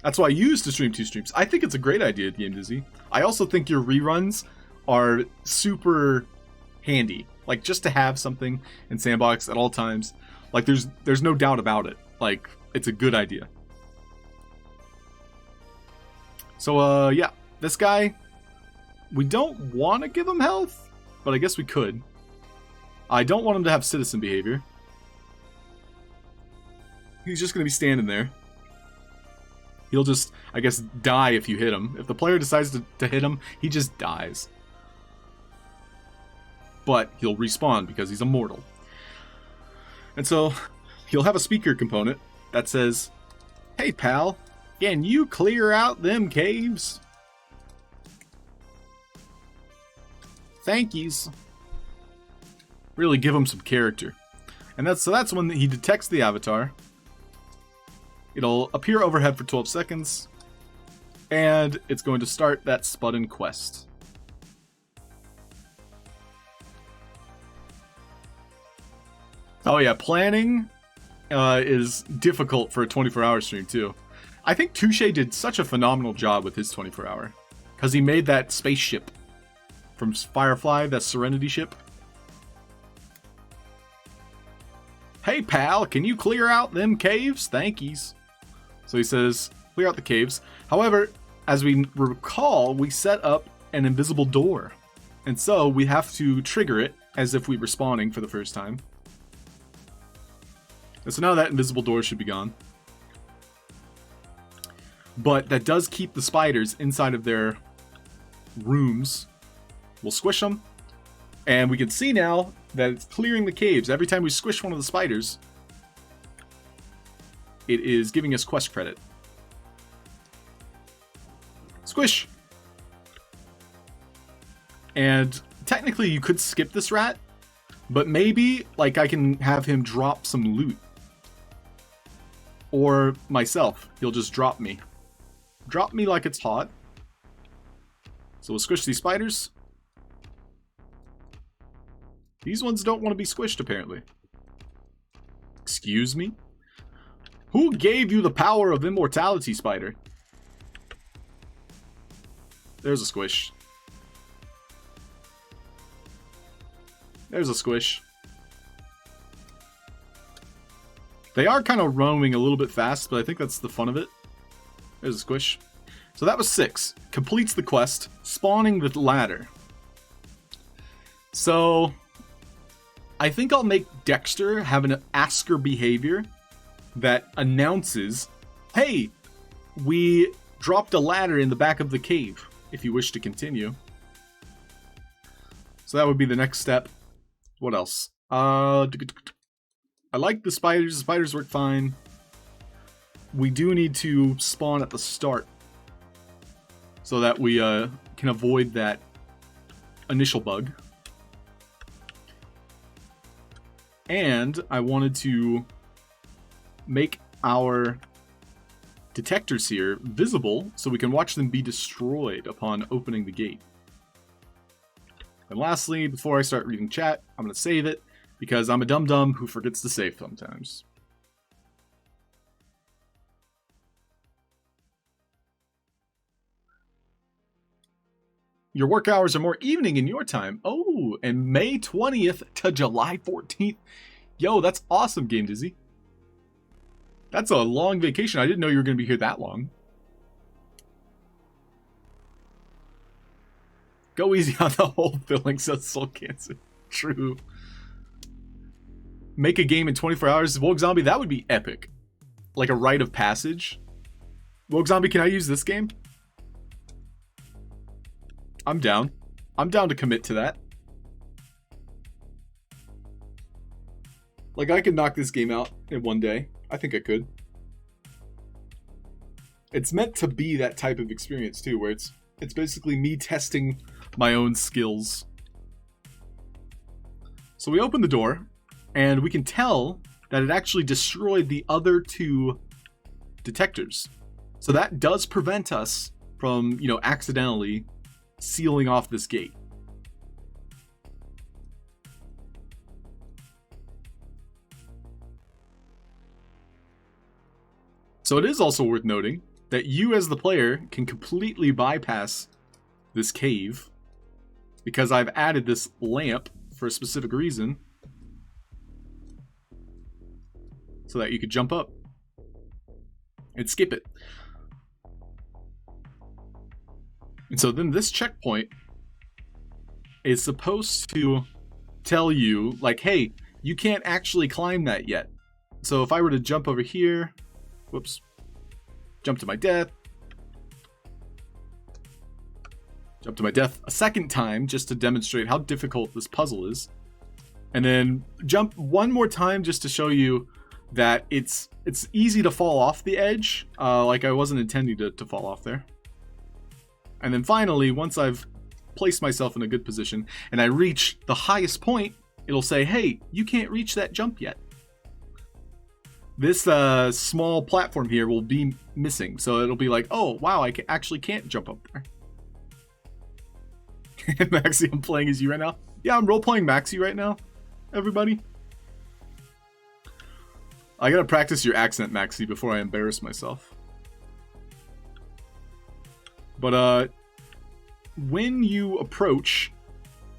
That's why I used to stream 2 streams. I think it's a great idea, Game Dizzy. I also think your reruns are super handy. Like, just to have something in Sandbox at all times. Like, there's no doubt about it. Like, it's a good idea. So, yeah. This guy, we don't want to give him health, but I guess we could. I don't want him to have citizen behavior. He's just going to be standing there. He'll just, I guess, die if you hit him. If the player decides to hit him, he just dies. But he'll respawn because he's immortal. And so, he'll have a speaker component that says, hey pal, can you clear out them caves? Thank yous. Really give him some character. And that's when he detects the avatar. It'll appear overhead for 12 seconds. And it's going to start that spudden quest. Oh yeah, planning is difficult for a 24-hour stream too. I think Touche did such a phenomenal job with his 24-hour. Because he made that spaceship from Firefly, that Serenity ship. Hey pal, can you clear out them caves? Thankies. So he says, clear out the caves. However, as we recall, we set up an invisible door. And so we have to trigger it as if we were spawning for the first time. And so now that invisible door should be gone. But that does keep the spiders inside of their rooms. We'll squish them. And we can see now that it's clearing the caves. Every time we squish one of the spiders, it is giving us quest credit. Squish! And technically you could skip this rat, but maybe like I can have him drop some loot. Or myself, he'll just drop me. Drop me like it's hot. So we'll squish these spiders. These ones don't want to be squished, apparently. Excuse me? Who gave you the power of immortality, spider? There's a squish. There's a squish. They are kind of roaming a little bit fast, but I think that's the fun of it. There's a squish. So that was 6. Completes the quest, spawning the ladder. So I think I'll make Dexter have an asker behavior that announces, hey, we dropped a ladder in the back of the cave, if you wish to continue. So that would be the next step. What else? I like the spiders. The spiders work fine. We do need to spawn at the start so that we can avoid that initial bug. And I wanted to make our detectors here visible so we can watch them be destroyed upon opening the gate. And lastly, before I start reading chat, I'm going to save it because I'm a dum-dum who forgets to save sometimes. Your work hours are more evening in your time. Oh, and May 20th to July 14th. Yo, that's awesome, Game Dizzy. That's a long vacation. I didn't know you were going to be here that long. Go easy on the whole fillings of soul cancer. True. Make a game in 24 hours. Woke Zombie, that would be epic. Like a rite of passage. Woke Zombie, can I use this game? I'm down. I'm down to commit to that. Like, I could knock this game out in one day. I think I could. It's meant to be that type of experience, too, where it's basically me testing my own skills. So we open the door, and we can tell that it actually destroyed the other 2 detectors. So that does prevent us from, you know, accidentally sealing off this gate. So it is also worth noting that you as the player can completely bypass this cave because I've added this lamp for a specific reason so that you could jump up and skip it. And so then this checkpoint is supposed to tell you, like, hey, you can't actually climb that yet. So if I were to jump over here, whoops, jump to my death, jump to my death a second time just to demonstrate how difficult this puzzle is, and then jump one more time just to show you that it's easy to fall off the edge, like I wasn't intending to fall off there. And then finally, once I've placed myself in a good position and I reach the highest point, it'll say, hey, you can't reach that jump yet. This small platform here will be missing. So it'll be like, oh, wow, I actually can't jump up there. Maxi, I'm playing as you right now. Yeah, I'm role-playing Maxi right now, everybody. I gotta practice your accent, Maxi, before I embarrass myself. But when you approach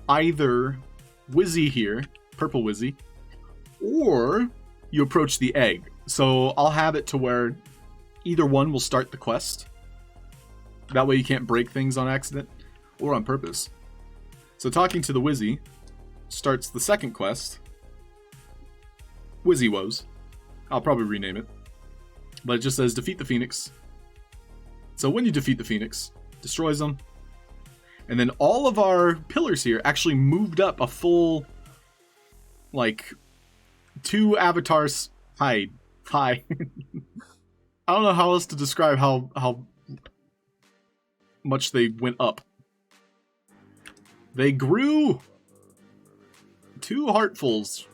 either Wizzy here, Purple Wizzy, or you approach the egg. So I'll have it to where either one will start the quest. That way you can't break things on accident or on purpose. So talking to the Wizzy starts the second quest. Wizzy Woes. I'll probably rename it. But it just says defeat the Phoenix. So when you defeat the Phoenix, destroys them, And then all of our pillars here actually moved up a full, like, 2 avatars high. I don't know how else to describe how much they went up. They grew 2 heartfuls.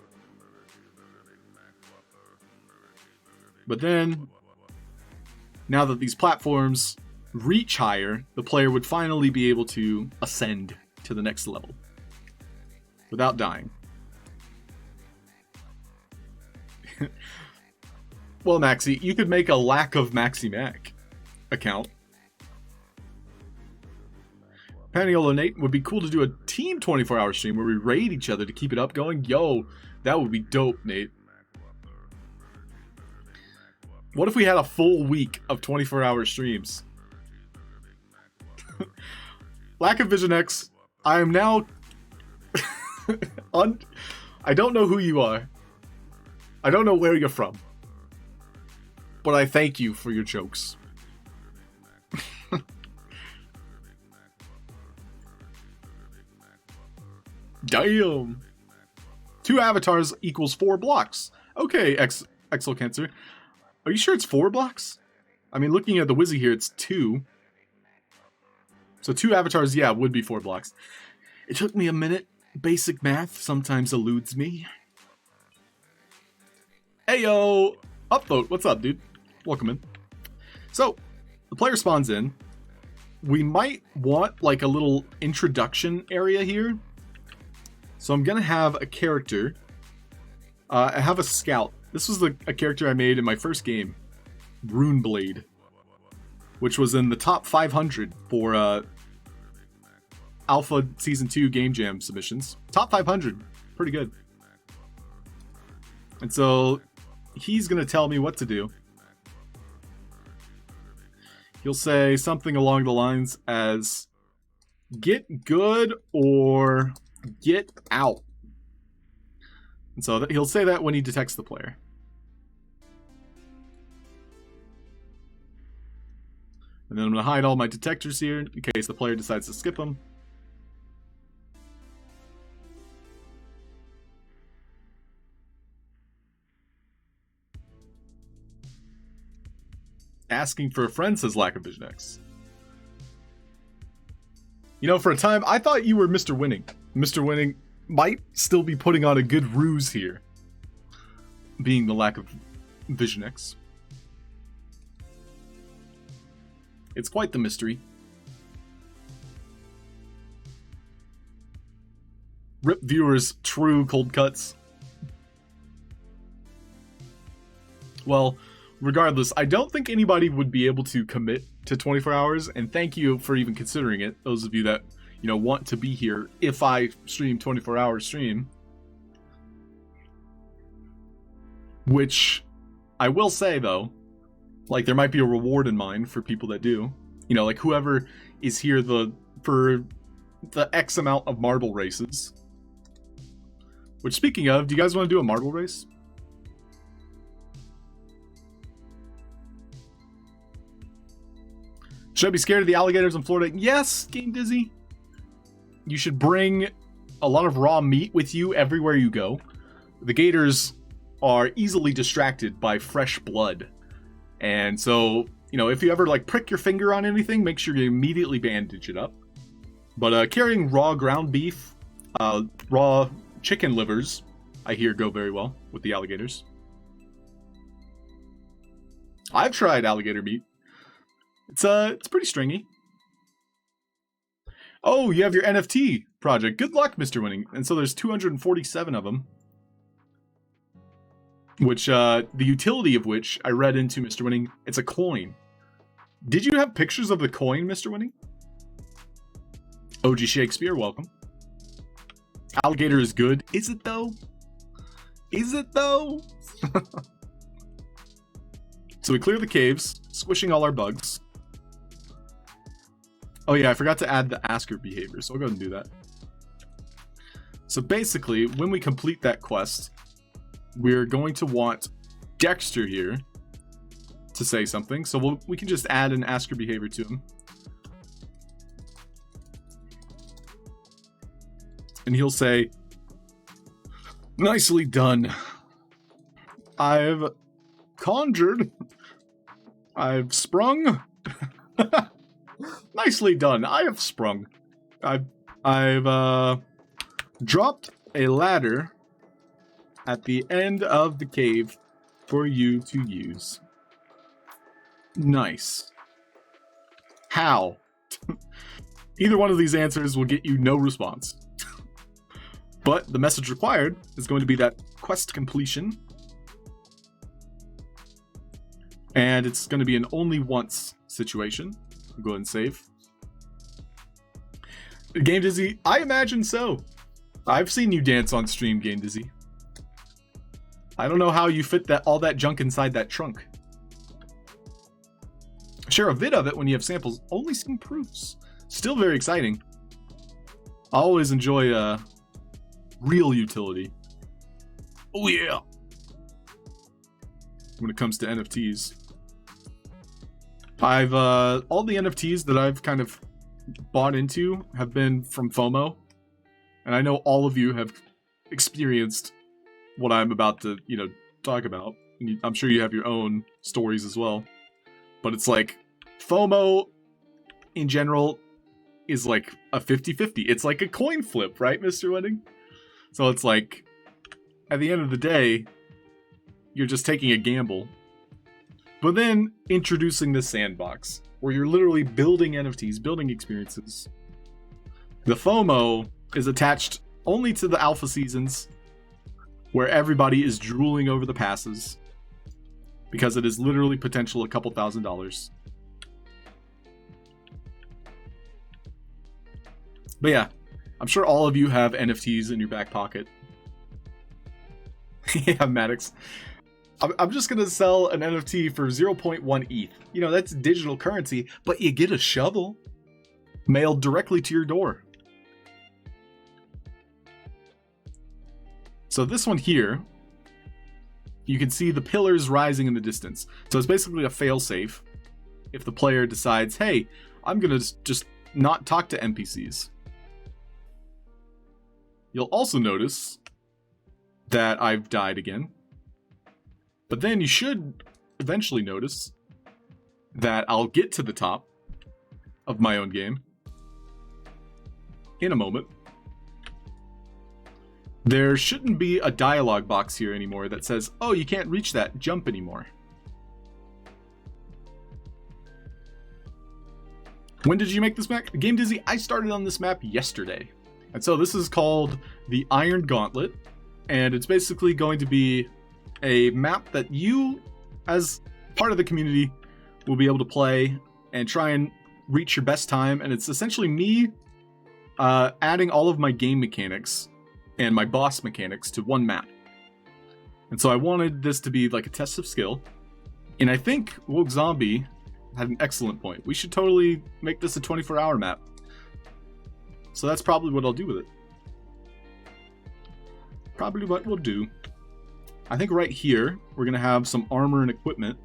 But then, now that these platforms reach higher, the player would finally be able to ascend to the next level without dying. Well, Maxi, you could make a lack of Maxi Mac account. Paniolo Nate, would be cool to do a team 24-hour stream where we raid each other to keep it up going. Yo, that would be dope, Nate. What if we had a full week of 24-hour streams? Lack of Vision X, I am now... I don't know who you are. I don't know where you're from. But I thank you for your jokes. Damn. 2 avatars equals 4 blocks. Okay, Exo Cancer. Are you sure it's 4 blocks? I mean, looking at the Wizzy here, it's 2. So 2 avatars, yeah, would be 4 blocks. It took me a minute. Basic math sometimes eludes me. Heyo! Upvote, what's up, dude? Welcome in. So, the player spawns in. We might want, like, a little introduction area here. So I'm gonna have a character. I have a scout. This was a character I made in my first game, Runeblade, which was in the top 500 for Alpha Season 2 Game Jam submissions. Top 500, pretty good. And so he's gonna tell me what to do. He'll say something along the lines as, get good or get out. And so he'll say that when he detects the player. And then I'm going to hide all my detectors here in case the player decides to skip them. Asking for a friend, says Lack of Vision X. You know, for a time, I thought you were Mr. Winning. Mr. Winning might still be putting on a good ruse here, being the Lack of Vision X. It's quite the mystery. Rip viewers, true cold cuts. Well, regardless, I don't think anybody would be able to commit to 24 hours, and thank you for even considering it, those of you that, you know, want to be here if I stream 24-hour stream. Which, I will say, though, like, there might be a reward in mind for people that do. You know, like, whoever is here for the X amount of marble races. Which, speaking of, do you guys want to do a marble race? Should I be scared of the alligators in Florida? Yes, Game Dizzy. You should bring a lot of raw meat with you everywhere you go. The gators are easily distracted by fresh blood. And so, you know, if you ever, like, prick your finger on anything, make sure you immediately bandage it up. But carrying raw ground beef, raw chicken livers, I hear go very well with the alligators. I've tried alligator meat. It's pretty stringy. Oh, you have your NFT project. Good luck, Mr. Winning. And so there's 247 of them. Which, the utility of which I read into, Mr. Winning, it's a coin. Did you have pictures of the coin, Mr. Winning? OG Shakespeare, welcome. Alligator is good. Is it, though? Is it, though? So we clear the caves, squishing all our bugs. Oh yeah, I forgot to add the asker behavior, so I'll go ahead and do that. So basically, when we complete that quest, we're going to want Dexter here to say something. So we can just add an asker behavior to him. and he'll say, "Nicely done. I've conjured. I've sprung. Nicely done. I have sprung. I've dropped a ladder at the end of the cave for you to use. Nice. How?" Either one of these answers will get you no response. But the message required is going to be that quest completion. And it's going to be an only once situation. I'll go ahead and save. Game Dizzy, I imagine so. I've seen you dance on stream, Game Dizzy. I don't know how you fit all that junk inside that trunk. Share a vid of it when you have samples. Only seen proofs. Still very exciting. I always enjoy real utility. Oh yeah. When it comes to NFTs. I've all the NFTs that I've kind of bought into have been from FOMO. And I know all of you have experienced what I'm about to, talk about. I'm sure you have your own stories as well. But it's like FOMO in general is like a 50-50. It's like a coin flip, right, Mr. Wedding? So it's like, at the end of the day, you're just taking a gamble. But then introducing the Sandbox, where you're literally building NFTs, building experiences. The FOMO is attached only to the alpha seasons, where everybody is drooling over the passes, because it is literally potential a couple $1,000s. But yeah, I'm sure all of you have NFTs in your back pocket. Yeah, Maddox. I'm just going to sell an NFT for 0.1 ETH. That's digital currency, but you get a shovel mailed directly to your door. So this one here, you can see the pillars rising in the distance. So it's basically a failsafe if the player decides, hey, I'm going to just not talk to NPCs. You'll also notice that I've died again. But then you should eventually notice that I'll get to the top of my own game in a moment. There shouldn't be a dialogue box here anymore that says, oh, you can't reach that jump anymore. When did you make this map? Game Dizzy, I started on this map yesterday. And so this is called the Iron Gauntlet. And it's basically going to be a map that you, as part of the community, will be able to play and try and reach your best time. And it's essentially me adding all of my game mechanics and my boss mechanics to one map. And so I wanted this to be like a test of skill. And I think Woke Zombie had an excellent point. We should totally make this a 24-hour map. So that's probably what I'll do with it. Probably what we'll do. I think right here, we're going to have some armor and equipment.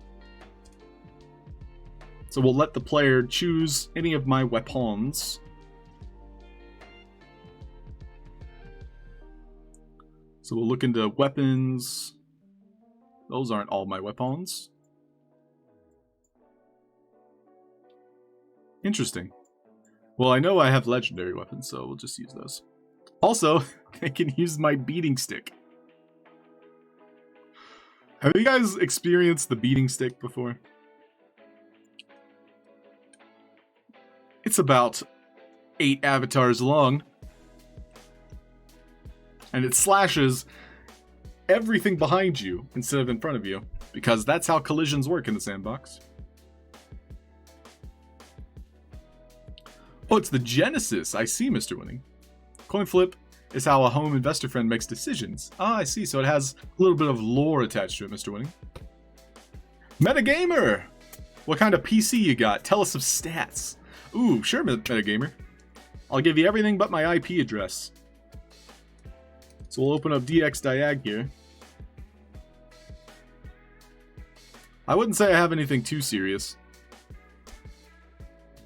So we'll let the player choose any of my weapons. So we'll look into weapons. Those aren't all my weapons. Interesting. Well, I know I have legendary weapons, so we'll just use those. Also, I can use my beating stick. Have you guys experienced the beating stick before? It's about 8 avatars long. And it slashes everything behind you instead of in front of you. Because that's how collisions work in the Sandbox. Oh, it's the Genesis. I see, Mr. Winning. Coin flip is how a home investor friend makes decisions. Ah, I see. So it has a little bit of lore attached to it, Mr. Winning. Metagamer! What kind of PC you got? Tell us some stats. Ooh, sure, Metagamer. I'll give you everything but my IP address. So we'll open up DXDiag here. I wouldn't say I have anything too serious.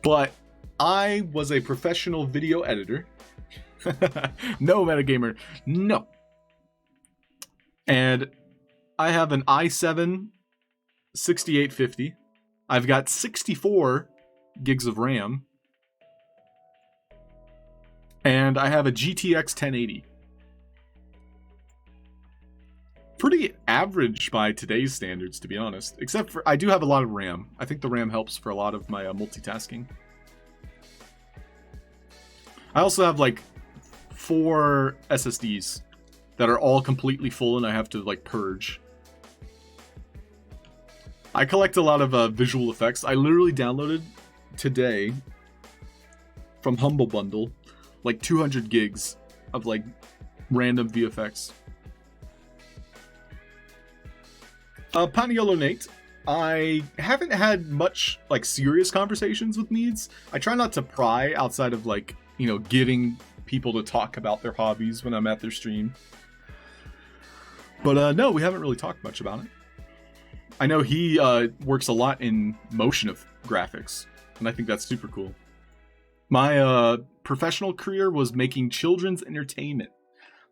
But I was a professional video editor No, metagamer. No. And I have an i7 6850. I've got 64 gigs of RAM. And I have a GTX 1080. Pretty average by today's standards, to be honest. Except for, I do have a lot of RAM. I think the RAM helps for a lot of my multitasking. I also have like 4 SSDs that are all completely full and I have to like purge. I collect a lot of visual effects. I literally downloaded today from Humble Bundle like 200 gigs of like random VFX. Paniolo Nate, I haven't had much like serious conversations with Needs. I try not to pry outside of like, you know, getting people to talk about their hobbies when I'm at their stream. But no, we haven't really talked much about it. I know he works a lot in motion of graphics, and I think that's super cool. My professional career was making children's entertainment.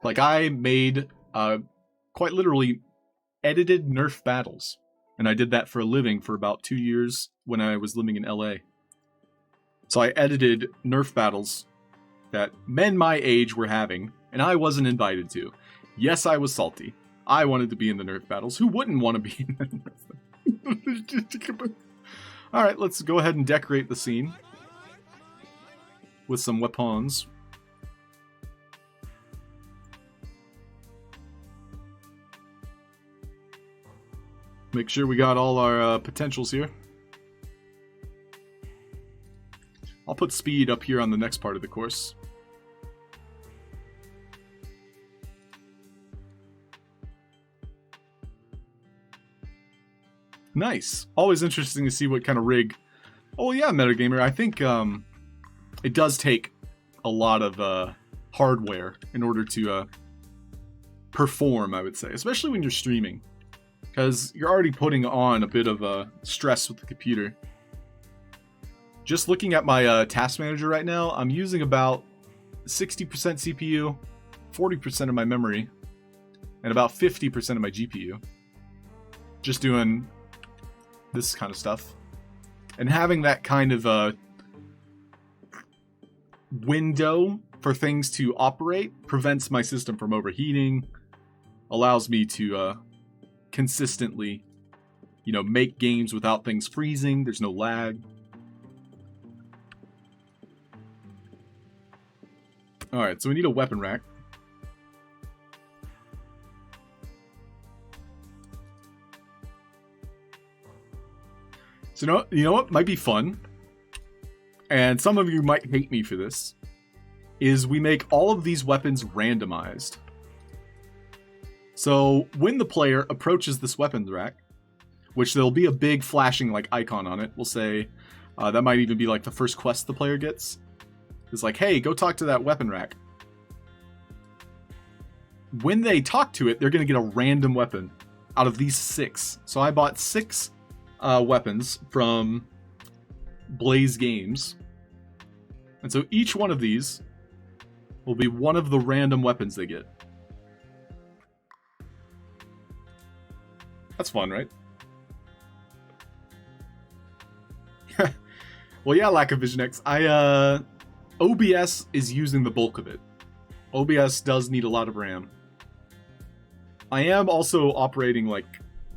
Like I made, quite literally, edited Nerf battles. And I did that for a living for about 2 years when I was living in LA. So I edited Nerf battles that men my age were having, and I wasn't invited to. Yes, I was salty. I wanted to be in the Nerf battles. Who wouldn't want to be in the Nerf battles? Alright, let's go ahead and decorate the scene with some weapons. Make sure we got all our potentials here. I'll put speed up here on the next part of the course. Nice. Always interesting to see what kind of rig. Oh yeah, metagamer. I think it does take a lot of hardware in order to perform, I would say, especially when you're streaming, because you're already putting on a bit of stress with the computer. Just looking at my task manager right now, I'm using about 60% CPU, 40% of my memory, and about 50% of my GPU. Just doing this kind of stuff. And having that kind of window for things to operate prevents my system from overheating, allows me to consistently, you know, make games without things freezing. There's no lag. Alright, so we need a weapon rack. So you know what might be fun, and some of you might hate me for this, is we make all of these weapons randomized. So when the player approaches this weapons rack, which there'll be a big flashing like icon on it, we'll say, that might even be like the first quest the player gets. It's like, hey, go talk to that weapon rack. When they talk to it, they're going to get a random weapon out of these 6. So I bought 6 weapons from Blaze Games. And so each one of these will be one of the random weapons they get. That's fun, right? Well, yeah, lack of Vision X. OBS is using the bulk of it. OBS does need a lot of RAM. I am also operating like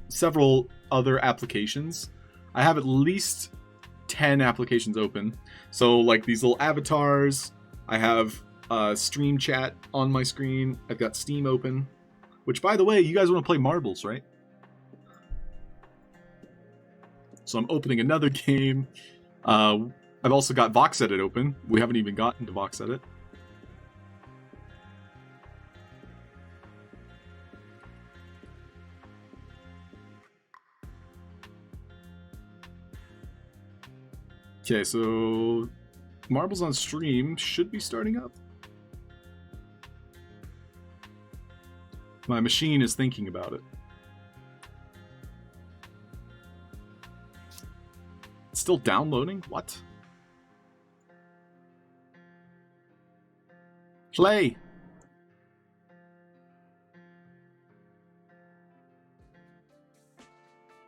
several other applications. I have at least 10 applications open. So like these little avatars. I have stream chat on my screen. I've got Steam open. Which, by the way, you guys want to play marbles, right? So I'm opening another game. I've also got Vox Edit open. We haven't even gotten to Vox Edit. Okay, so Marbles on Stream should be starting up. My machine is thinking about it. It's still downloading? What? Play.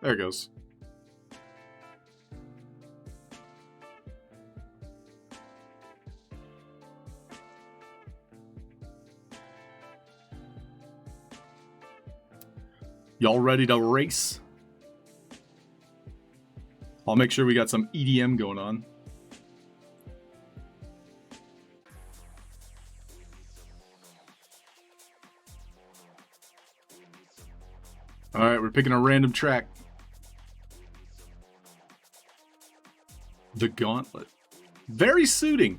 There it goes. Y'all ready to race? I'll make sure we got some EDM going on. Alright, we're picking a random track. The Gauntlet. Very suiting.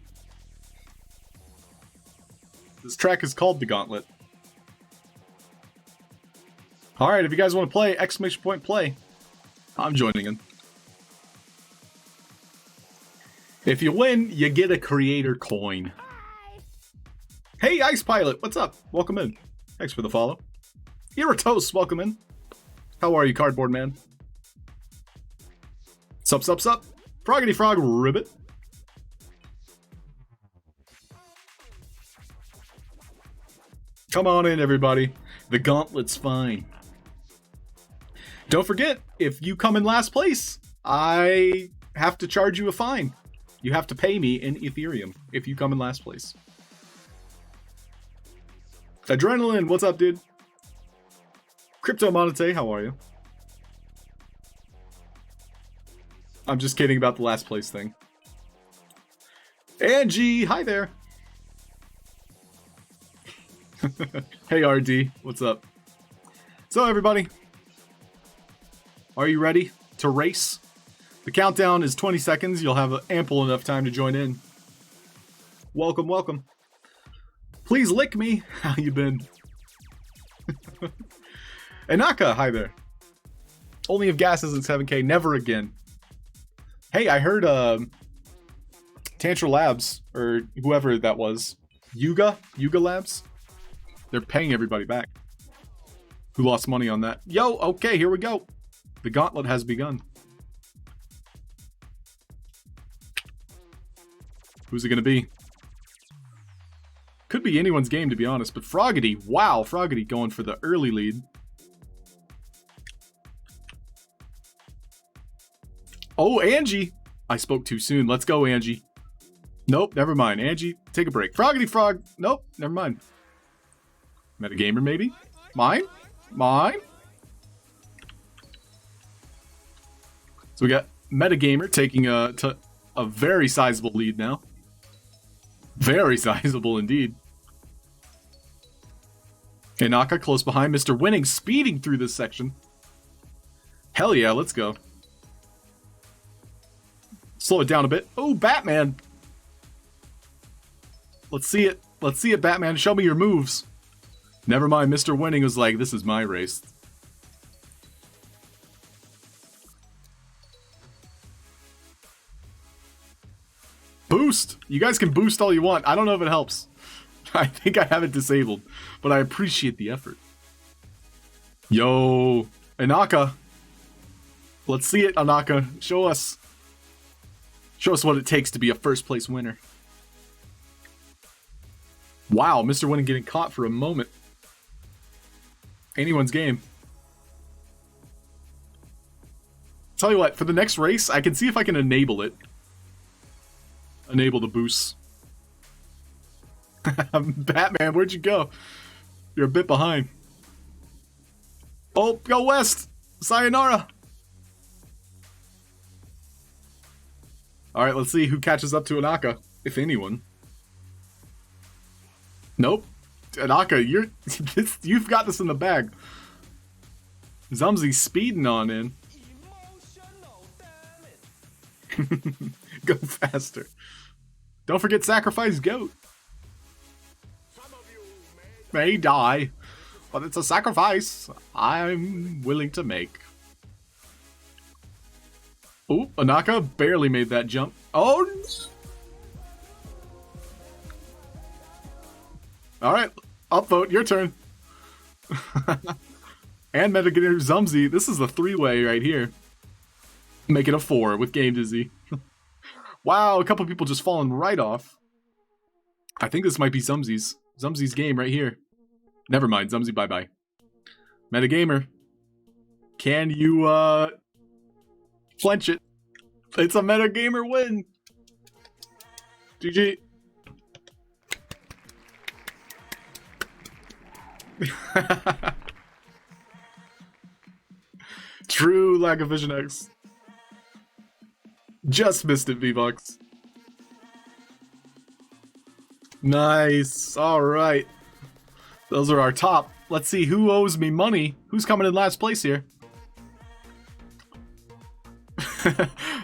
This track is called The Gauntlet. Alright, if you guys want to play, exclamation point play. I'm joining in. If you win, you get a creator coin. Hey, Ice Pilot, what's up? Welcome in. Thanks for the follow. Iratos, welcome in. How are you, Cardboard Man? Sup, sup, sup. Froggity Frog Ribbit. Come on in, everybody. The Gauntlet's fine. Don't forget, if you come in last place, I have to charge you a fine. You have to pay me in Ethereum if you come in last place. Adrenaline, what's up, dude? Crypto Monete, how are you? I'm just kidding about the last place thing. Angie, hi there. Hey, RD, what's up? So, everybody, are you ready to race? The countdown is 20 seconds. You'll have ample enough time to join in. Welcome, welcome. Please lick me. How you been? Inaka, hi there. Only if gas isn't 7K, never again. Hey, I heard Tantra Labs, or whoever that was, Yuga Labs, they're paying everybody back who lost money on that. Yo, okay, here we go. The gauntlet has begun. Who's it gonna be? Could be anyone's game, to be honest, but Froggity, wow, Froggity going for the early lead. Oh, Angie! I spoke too soon. Let's go, Angie. Nope, never mind. Angie, take a break. Froggity Frog! Nope, never mind. Metagamer, maybe? Mine? Mine? So we got Metagamer taking a very sizable lead now. Very sizable indeed. Inaka close behind. Mr. Winning speeding through this section. Hell yeah, let's go. Slow it down a bit. Oh, Batman! Let's see it. Let's see it, Batman. Show me your moves. Never mind, Mr. Winning was like, this is my race. Boost! You guys can boost all you want. I don't know if it helps. I think I have it disabled, but I appreciate the effort. Yo, Inaka. Let's see it, Inaka. Show us. Show us what it takes to be a first place winner. Wow, Mr. Winning getting caught for a moment. Anyone's game. Tell you what, for the next race, I can see if I can enable it. Enable the boost. Batman, where'd you go? You're a bit behind. Oh, go west! Sayonara! Alright, let's see who catches up to Inaka, if anyone. Nope. Inaka, you've got this in the bag. Zumzi's speeding on in. Go faster. Don't forget sacrifice goat. May die, but it's a sacrifice I'm willing to make. Oh, Inaka barely made that jump. Oh! Alright, upvote, your turn. And Metagator Zumzi, this is a three-way right here. Make it a 4 with Game Dizzy. Wow, a couple people just falling right off. I think this might be Zumzi's. Zumzi's game right here. Never mind, Zumzi, bye-bye. Metagamer. Can you, flinch it? It's a Metagamer win! GG. True lack of Vision X. Just missed it, V-Bucks. Nice. Alright. Those are our top. Let's see who owes me money. Who's coming in last place here?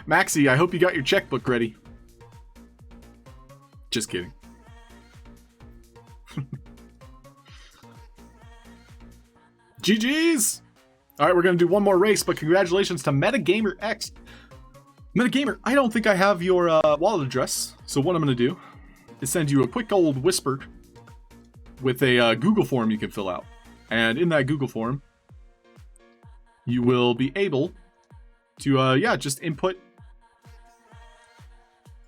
Maxi, I hope you got your checkbook ready. Just kidding. GG's! Alright, we're going to do one more race, but congratulations to Metagamer X. Metagamer, I don't think I have your wallet address, so what I'm going to do is send you a quick old whisper with a Google form you can fill out. And in that Google form, you will be able to, just input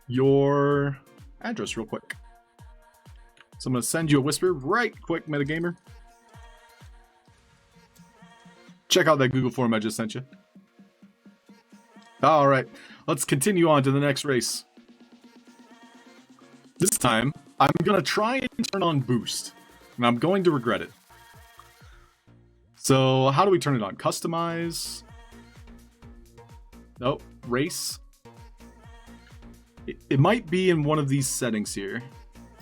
your address real quick. So I'm going to send you a whisper right quick, Metagamer. Check out that Google form I just sent you. Alright, let's continue on to the next race. This time, I'm going to try and turn on boost. And I'm going to regret it. So, how do we turn it on? Customize. Nope. Race. It might be in one of these settings here.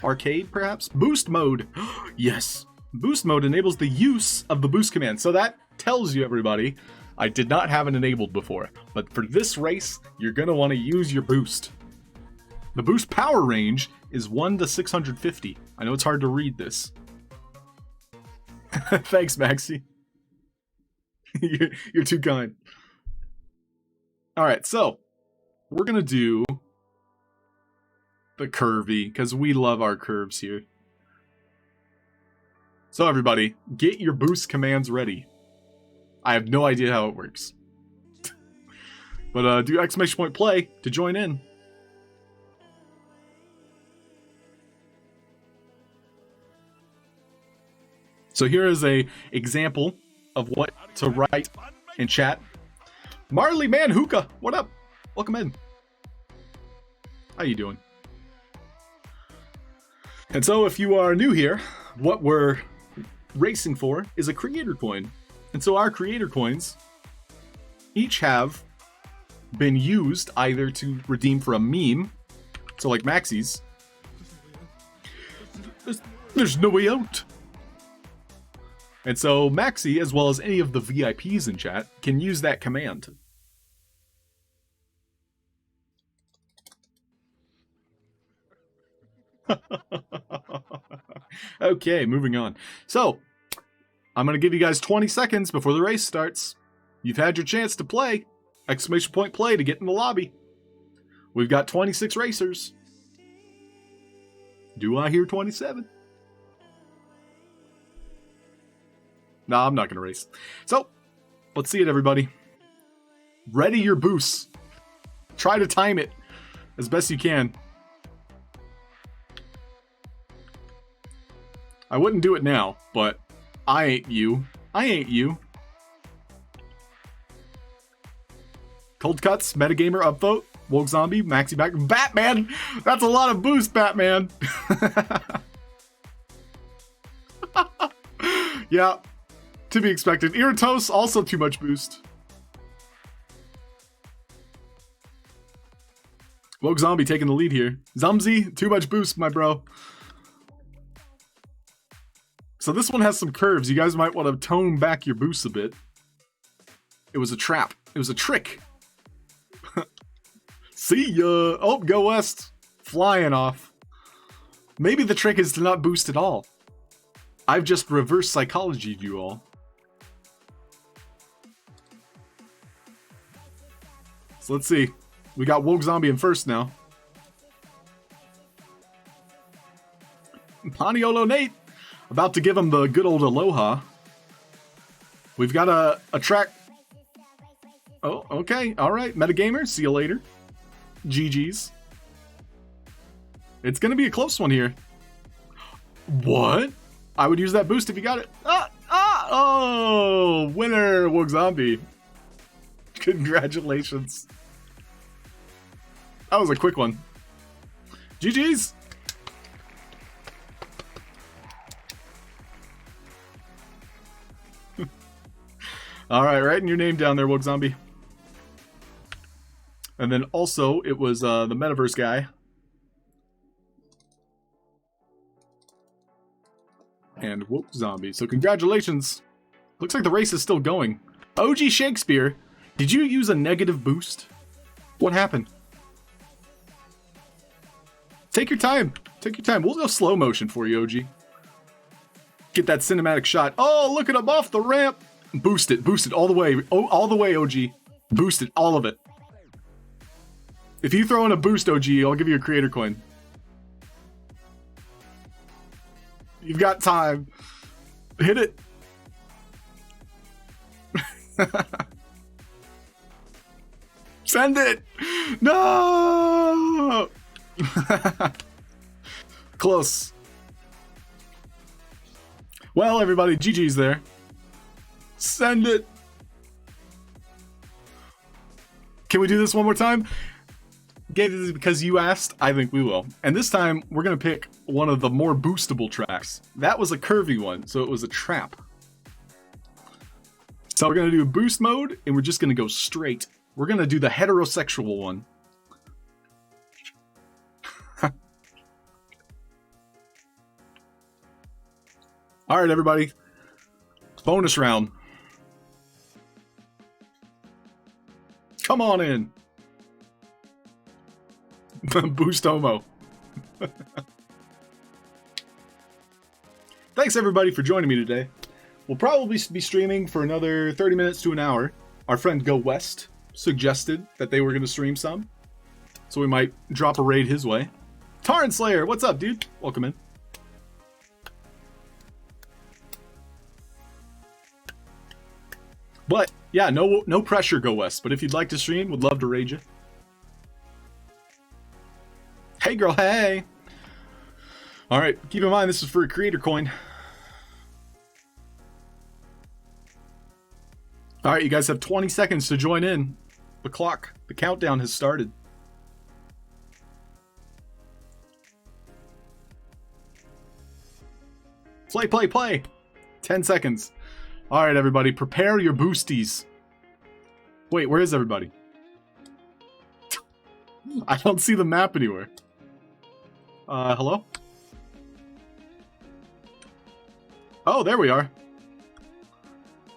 Arcade, perhaps? Boost mode. Yes. Boost mode enables the use of the boost command. So that tells you, everybody, I did not have it enabled before. But for this race, you're going to want to use your boost. The boost power range is 1 to 650. I know it's hard to read this. Thanks, Maxi. You're too kind. Alright, so we're going to do the curvy, because we love our curves here. So everybody, get your boost commands ready. I have no idea how it works. But do exclamation point play to join in. So here is a example of what to write in chat. Marley Man Hookah, what up? Welcome in. How you doing? And so if you are new here, what we're racing for is a creator coin. And so our creator coins each have been used either to redeem for a meme, so like Maxi's. There's no way out. And so Maxi, as well as any of the VIPs in chat, can use that command. Okay, moving on. So, I'm going to give you guys 20 seconds before the race starts. You've had your chance to play. Exclamation point play to get in the lobby. We've got 26 racers. Do I hear 27? No, I'm not going to race. So, let's see it, everybody. Ready your boosts. Try to time it as best you can. I wouldn't do it now, but I ain't you. I ain't you. Cold cuts, metagamer, upvote, woke zombie, maxi back, Batman! That's a lot of boost, Batman! Yeah, to be expected. Iratos, also too much boost. Woke zombie taking the lead here. Zumzi, too much boost, my bro. So this one has some curves. You guys might want to tone back your boosts a bit. It was a trap. It was a trick. See ya. Oh, go west. Flying off. Maybe the trick is to not boost at all. I've just reverse psychologied you all. So let's see. We got Woke Zombie in first now. Paniolo Nate. About to give him the good old aloha. We've got a track. Oh, okay. All right. Metagamer, see you later. GG's. It's going to be a close one here. What? I would use that boost if you got it. Oh, winner, Woog Zombie. Congratulations. That was a quick one. GG's. All right, writing your name down there, Woog Zombie. And then also, it was the metaverse guy. And Woog Zombie. So congratulations. Looks like the race is still going. OG Shakespeare, did you use a negative boost? What happened? Take your time. Take your time. We'll go slow motion for you, OG. Get that cinematic shot. Oh, look at him off the ramp. Boost it all the way. Oh, all the way, OG. Boost it, all of it. If you throw in a boost, OG, I'll give you a creator coin. You've got time. Hit it. Send it. No. Close. Well, everybody, GG's there. Send it. Can we do this one more time? Gave this because you asked. I think we will. And this time, we're going to pick one of the more boostable tracks. That was a curvy one, so it was a trap. So we're going to do boost mode, and we're just going to go straight. We're going to do the heterosexual one. All right, everybody. Bonus round. Come on in. Boost Homo. Thanks everybody for joining me today. We'll probably be streaming for another 30 minutes to an hour. Our friend Go West suggested that they were going to stream some, so we might drop a raid his way. Tarn Slayer, what's up, dude? Welcome in. But yeah, no pressure, Go West. But if you'd like to stream, would love to raid you. Hey girl, hey! Alright, keep in mind this is for a creator coin. Alright, you guys have 20 seconds to join in. The countdown has started. Play! 10 seconds. Alright, everybody, prepare your boosties. Wait, where is everybody? I don't see the map anywhere. Hello? Oh, there we are.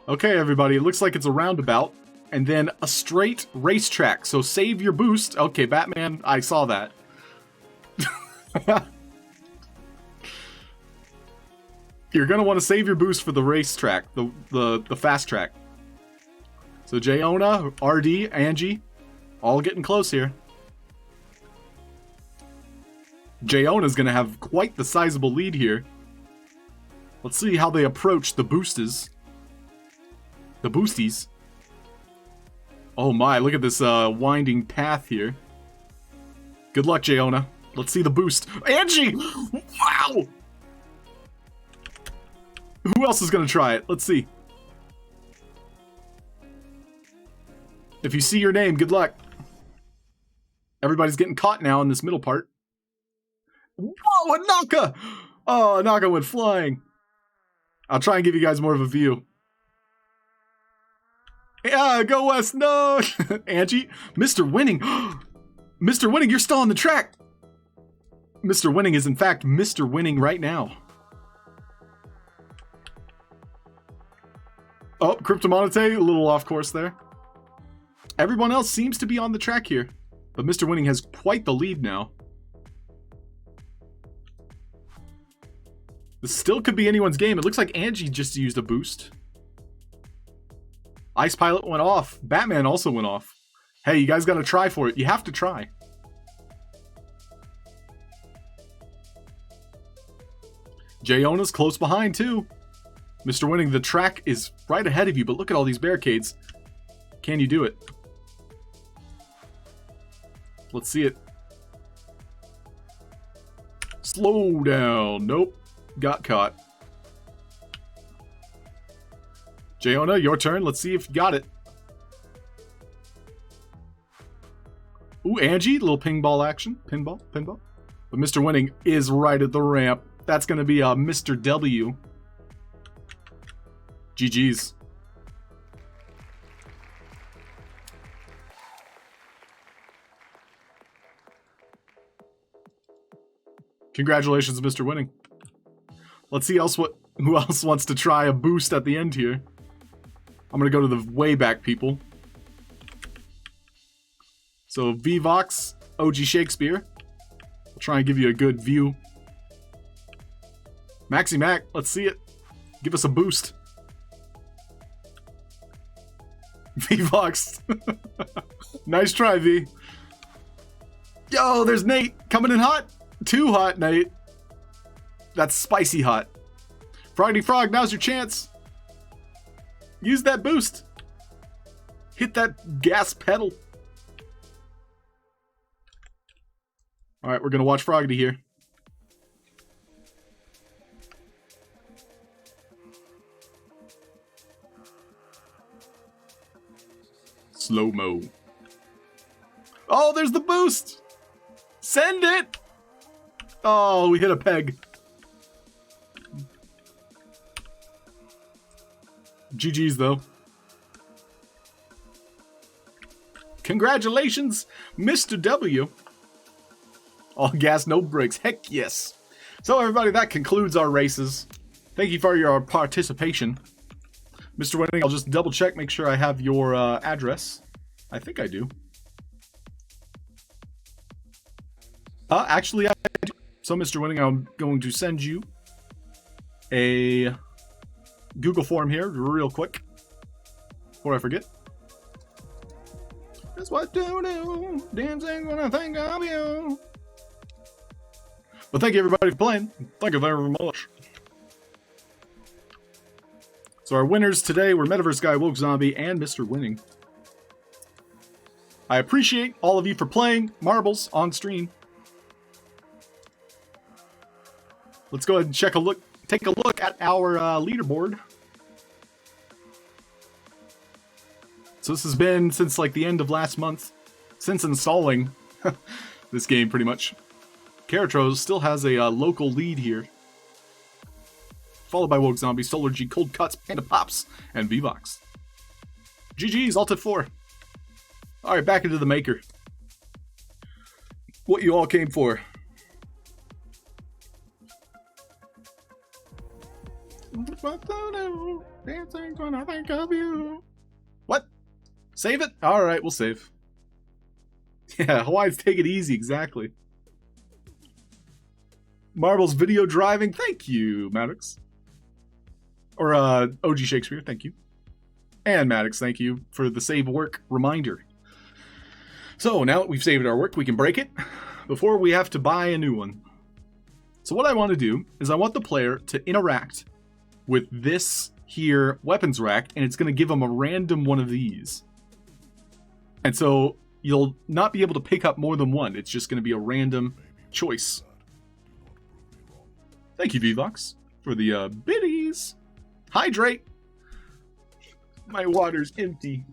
Okay, everybody, it looks like it's a roundabout, and then a straight racetrack, so save your boost. Okay, Batman, I saw that. You're gonna want to save your boost for the racetrack, the fast track. So Jayona, RD, Angie, all getting close here. Jayona's gonna have quite the sizable lead here. Let's see how they approach the boosties. The boosties. Oh my, look at this winding path here. Good luck, Jayona. Let's see the boost. Angie! Wow! Who else is gonna try it? Let's see. If you see your name, good luck. Everybody's getting caught now in this middle part. Whoa, a Naka! Oh, Naka went flying. I'll try and give you guys more of a view. Yeah, go West, no! Angie, Mr. Winning. Mr. Winning, you're still on the track. Mr. Winning is in fact Mr. Winning right now. Oh, Cryptomonite, a little off course there. Everyone else seems to be on the track here, but Mr. Winning has quite the lead now. This still could be anyone's game. It looks like Angie just used a boost. Ice Pilot went off. Batman also went off. Hey, you guys gotta try for it. You have to try. Jayona's close behind too. Mr. Winning, the track is right ahead of you, but look at all these barricades. Can you do it? Let's see it. Slow down. Nope. got caught. Jayona, your turn. Let's see if you got it. Ooh, Angie, little pinball action. Pinball. But Mr. Winning is right at the ramp. That's going to be Mr. W. GG's. Congratulations, Mr. Winning. Let's see who else wants to try a boost at the end here. I'm going to go to the way back people. So VVox, OG Shakespeare. I'll try and give you a good view. Maxi Mac, let's see it. Give us a boost. VVox. Nice try, V. Yo, there's Nate coming in hot. Too hot, Nate. That's spicy hot. Froggy Frog, now's your chance. Use that boost. Hit that gas pedal. Alright, we're gonna watch Froggy here. Slow-mo. Oh, there's the boost! Send it! Oh, we hit a peg. GG's, though. Congratulations, Mr. W. All gas, no brakes. Heck yes. So, everybody, that concludes our races. Thank you for your participation. Mr. Winning, I'll just double check, make sure I have your address. I think I do. Actually, I do. So, Mr. Winning, I'm going to send you a Google form here real quick before I forget. That's what you do. Dancing when I think of you. Well, thank you everybody for playing. Thank you very much. So our winners today were Metaverse Guy, Woke Zombie, and Mr. Winning. I appreciate all of you for playing marbles on stream. Let's go ahead and take a look at our leaderboard. So this has been since like the end of last month, since installing this game pretty much. Caratros still has a local lead here. Followed by Woke Zombie, Solar G, Cold Cuts, Panda Pops, and VVox. GG's, alt at 4. Alright, back into the maker. What you all came for. Dancing when I think of you. What? Save it? Alright, we'll save. Yeah, Hawaii's take it easy, exactly. Marbles video driving, thank you, Maddox. Or, OG Shakespeare, thank you. And Maddox, thank you for the save work reminder. So, now that we've saved our work, we can break it before we have to buy a new one. So what I want to do is I want the player to interact with this here weapons rack, and it's going to give them a random one of these. And so you'll not be able to pick up more than one. It's just going to be a random choice. Thank you, VVox, for the biddies. Hydrate. My water's empty.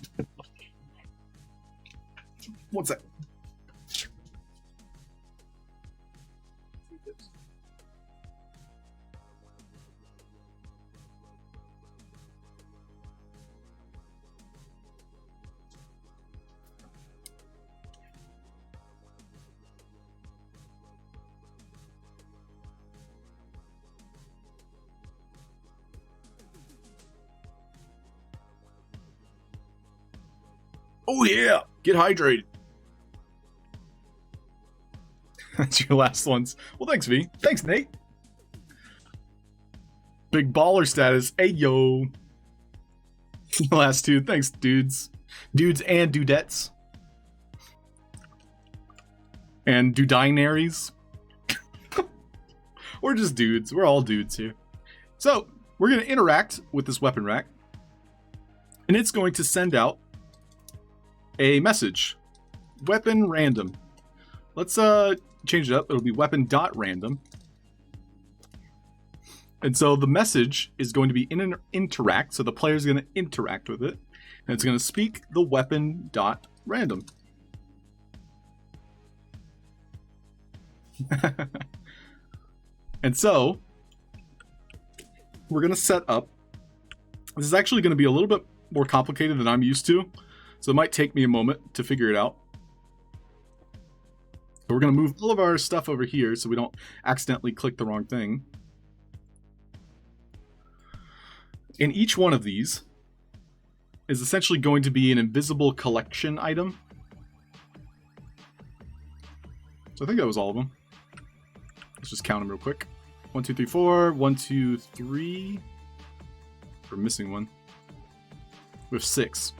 One sec. Oh yeah, get hydrated. That's your last ones. Well, thanks, V. Thanks, Nate. Big baller status. Hey, yo. The last two. Thanks, dudes. Dudes and dudettes. And dudinaries. We're just dudes. We're all dudes here. So, we're going to interact with this weapon rack. And it's going to send out a message. Weapon random. Let's change it up. It'll be weapon.random. And so the message is going to be in an interact. So the player is going to interact with it. And it's going to speak the weapon dot random. And so we're going to set up. This is actually going to be a little bit more complicated than I'm used to. So it might take me a moment to figure it out. So we're going to move all of our stuff over here so we don't accidentally click the wrong thing. And each one of these is essentially going to be an invisible collection item. So I think that was all of them. Let's just count them real quick. 1, 2, 3, 4. 1, 2, 3. We're missing one. We have 6.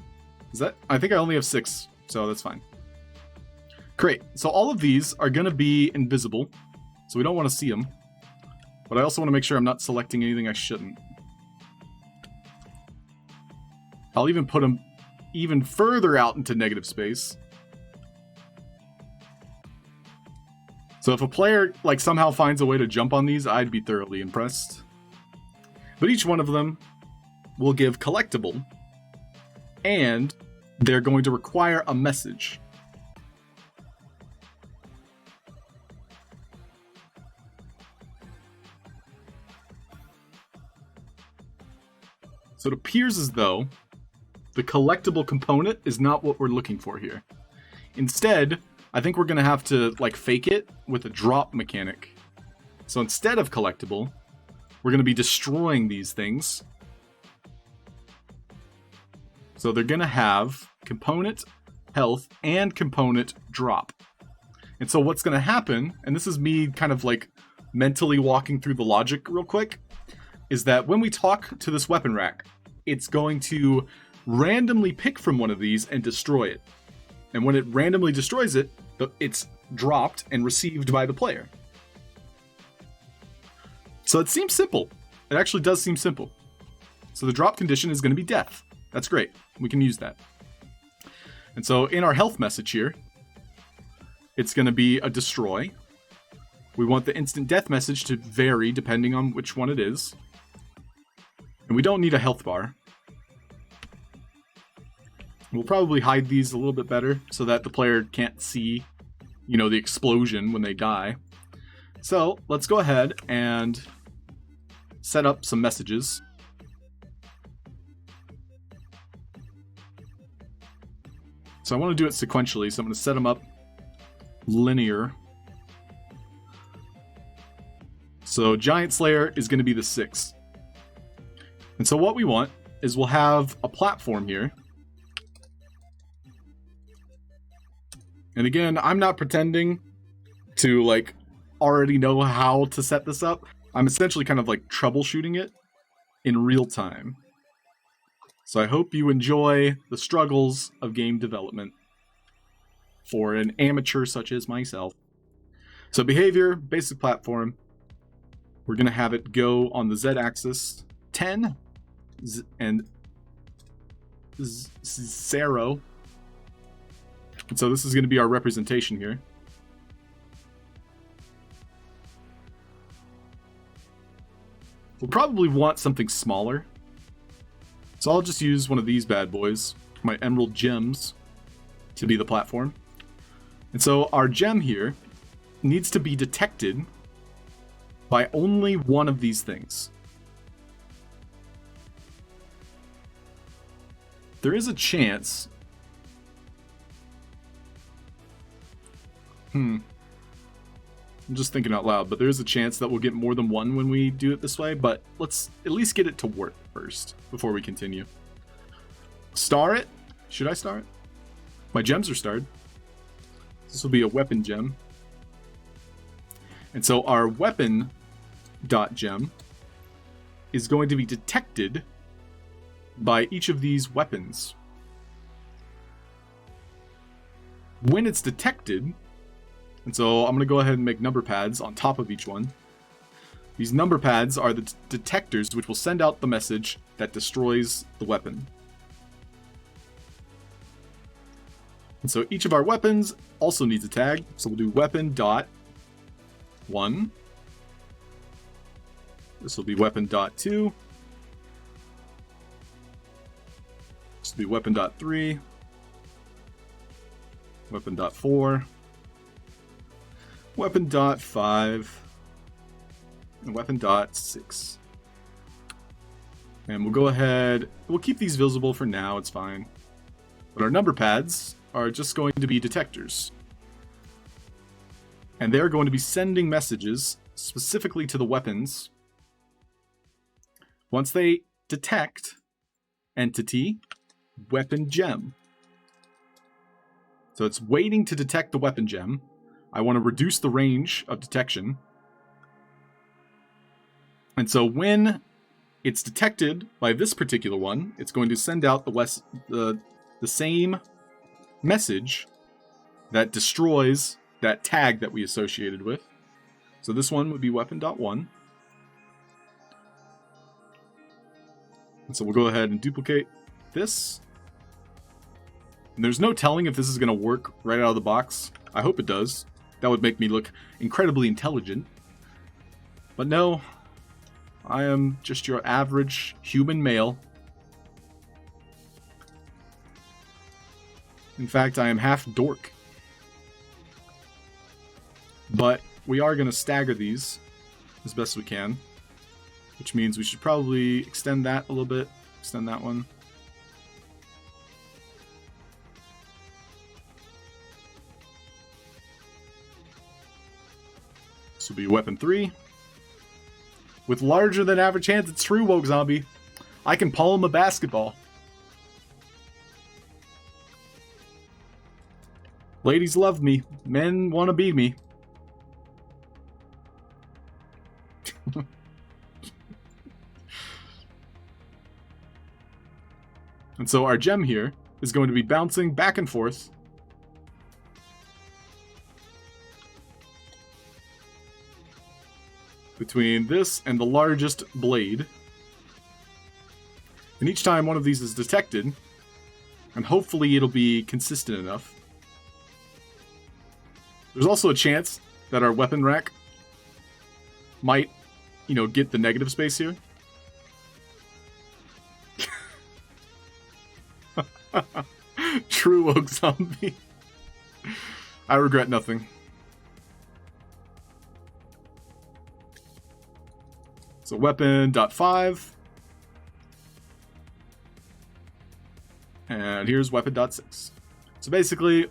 Is that? I think I only have 6, so that's fine. Great. So all of these are going to be invisible, so we don't want to see them. But I also want to make sure I'm not selecting anything I shouldn't. I'll even put them even further out into negative space. So if a player like somehow finds a way to jump on these, I'd be thoroughly impressed. But each one of them will give collectible, and they're going to require a message. So it appears as though the collectible component is not what we're looking for here. Instead, I think we're going to have to like fake it with a drop mechanic. So instead of collectible, we're going to be destroying these things. So they're going to have component health and component drop. And so what's going to happen, and this is me kind of like mentally walking through the logic real quick, is that when we talk to this weapon rack, it's going to randomly pick from one of these and destroy it. And when it randomly destroys it, it's dropped and received by the player. So it seems simple. It actually does seem simple. So the drop condition is going to be death. That's great. We can use that. And so in our health message here, it's going to be a destroy. We want the instant death message to vary depending on which one it is. And we don't need a health bar. We'll probably hide these a little bit better so that the player can't see, you know, the explosion when they die. So let's go ahead and set up some messages. So I want to do it sequentially, so I'm going to set them up linear. So Giant Slayer is going to be the 6th. And so what we want is we'll have a platform here. And again, I'm not pretending to like already know how to set this up. I'm essentially kind of like troubleshooting it in real time. So I hope you enjoy the struggles of game development for an amateur such as myself. So behavior, basic platform. We're going to have it go on the Z-axis 10 and 0. And so this is going to be our representation here. We'll probably want something smaller. So I'll just use one of these bad boys, my emerald gems, to be the platform. And so our gem here needs to be detected by only one of these things. There is a chance... I'm just thinking out loud, but there is a chance that we'll get more than one when we do it this way, but let's at least get it to work first before we continue. Star it? Should I star it? My gems are starred. This will be a weapon gem. And so our weapon.gem is going to be detected by each of these weapons. When it's detected, and so I'm going to go ahead and make number pads on top of each one. These number pads are the detectors which will send out the message that destroys the weapon. And so each of our weapons also needs a tag. So we'll do weapon.1. This will be weapon.2. This will be weapon.3. Weapon.4. Weapon.5. And weapon.6. And we'll go ahead, we'll keep these visible for now, it's fine. But our number pads are just going to be detectors. And they're going to be sending messages specifically to the weapons. Once they detect entity, weapon gem. So it's waiting to detect the weapon gem. I want to reduce the range of detection. And so when it's detected by this particular one, it's going to send out the same message that destroys that tag that we associated with. So this one would be weapon.1. And so we'll go ahead and duplicate this. And there's no telling if this is going to work right out of the box. I hope it does. That would make me look incredibly intelligent. But no, I am just your average human male. In fact, I am half dork. But we are going to stagger these as best we can. Which means we should probably extend that a little bit. Extend that one. This will be weapon 3. With larger than average hands, it's true, Woke Zombie. I can palm a basketball. Ladies love me. Men want to be me. And so our gem here is going to be bouncing back and forth between this and the largest blade. And each time one of these is detected, and hopefully it'll be consistent enough. There's also a chance that our weapon rack might, get the negative space here. True, Woke Zombie. I regret nothing. So weapon.5. And here's weapon.6. So basically,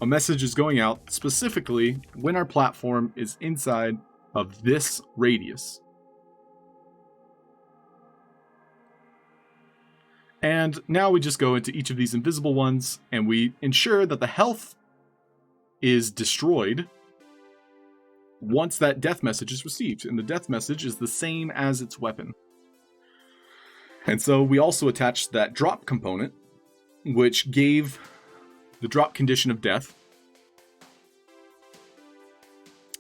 a message is going out specifically when our platform is inside of this radius. And now we just go into each of these invisible ones and we ensure that the health is destroyed once that death message is received. And the death message is the same as its weapon. And so we also attached that drop component, which gave the drop condition of death.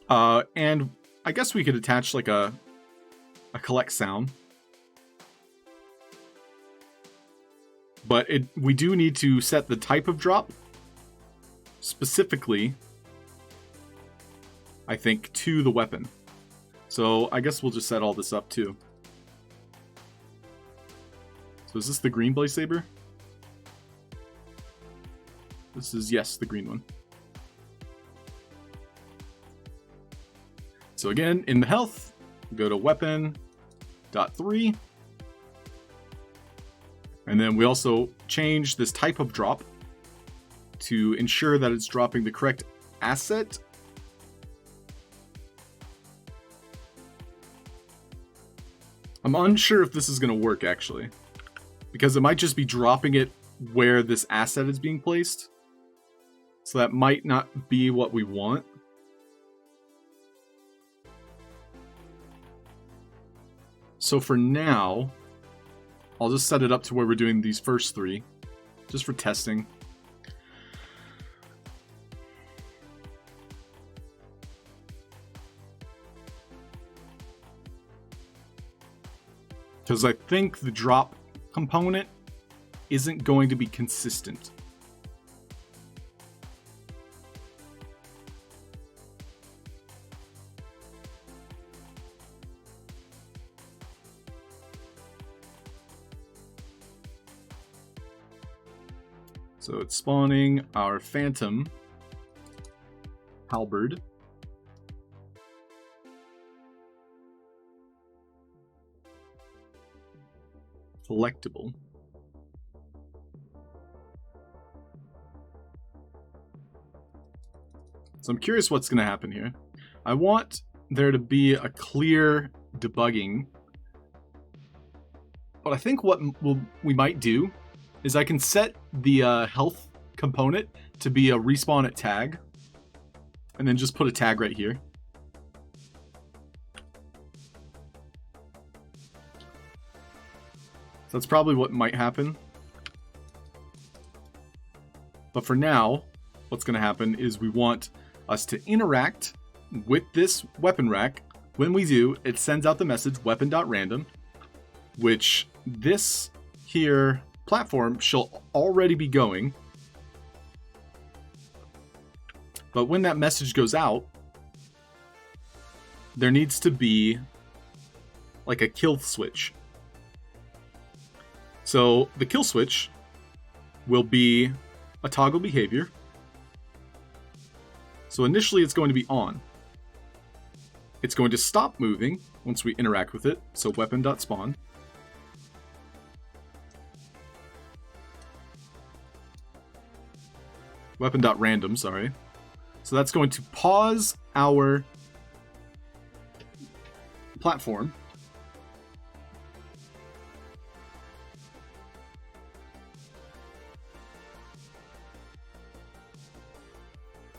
And I guess we could attach like a collect sound. But we do need to set the type of drop specifically, I think, to the weapon. So I guess we'll just set all this up too. So is this the green blaze saber? This is, yes, the green one. So again, in the health, go to weapon.3. And then we also change this type of drop to ensure that it's dropping the correct asset. I'm unsure if this is going to work, actually. Because it might just be dropping it where this asset is being placed. So that might not be what we want. So for now, I'll just set it up to where we're doing these first 3. Just for testing. Because I think the drop component isn't going to be consistent. So it's spawning our Phantom Halberd. Collectible. So I'm curious what's going to happen here. I want there to be a clear debugging. But I think what we might do is I can set the health component to be a respawn at tag. And then just put a tag right here. So that's probably what might happen. But for now, what's going to happen is we want us to interact with this weapon rack. When we do, it sends out the message weapon.random, which this here platform shall already be going. But when that message goes out, there needs to be like a kill switch. So the kill switch will be a toggle behavior. So initially it's going to be on. It's going to stop moving once we interact with it. So weapon.spawn. Weapon.random, sorry. So that's going to pause our platform.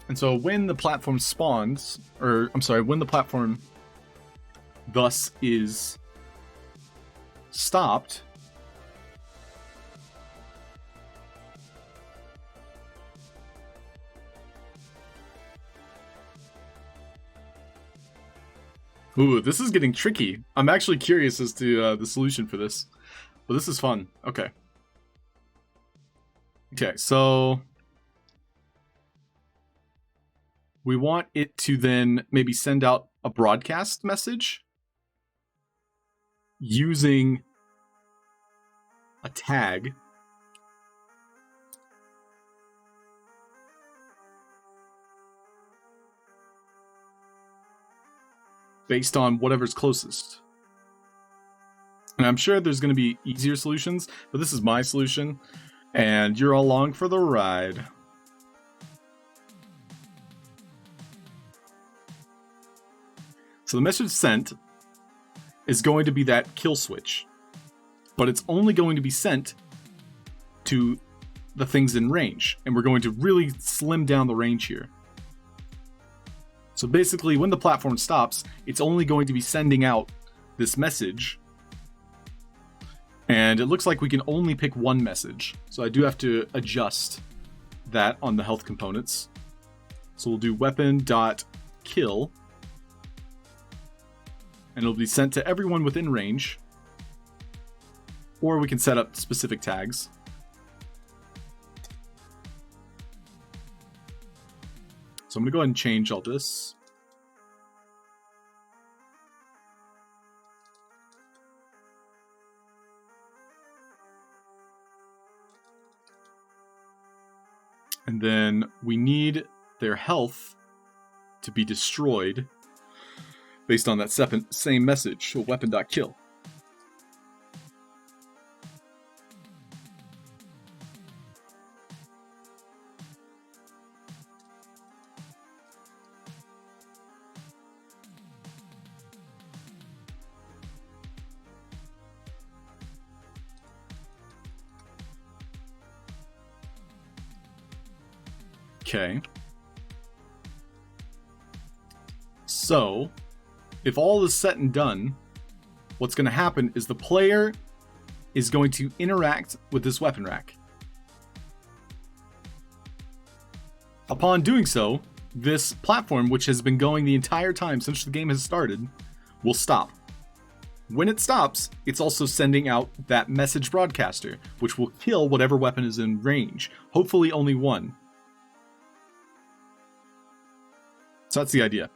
And so when the platform spawns, or I'm sorry, when the platform thus is stopped, ooh, this is getting tricky. I'm actually curious as to the solution for this, but this is fun. Okay. Okay, so we want it to then maybe send out a broadcast message using a tag. Based on whatever's closest. And I'm sure there's going to be easier solutions, but this is my solution, and you're along for the ride. So the message sent is going to be that kill switch, but it's only going to be sent to the things in range, and we're going to really slim down the range here. So basically, when the platform stops, it's only going to be sending out this message, and it looks like we can only pick one message. So I do have to adjust that on the health components. So we'll do weapon.kill. And it'll be sent to everyone within range. Or we can set up specific tags. So I'm going to go ahead and change all this. And then we need their health to be destroyed based on that same message, so weapon.kill. Okay. So, if all is set and done, what's going to happen is the player is going to interact with this weapon rack. Upon doing so, this platform, which has been going the entire time since the game has started, will stop. When it stops, it's also sending out that message broadcaster, which will kill whatever weapon is in range. Hopefully only one. So that's the idea.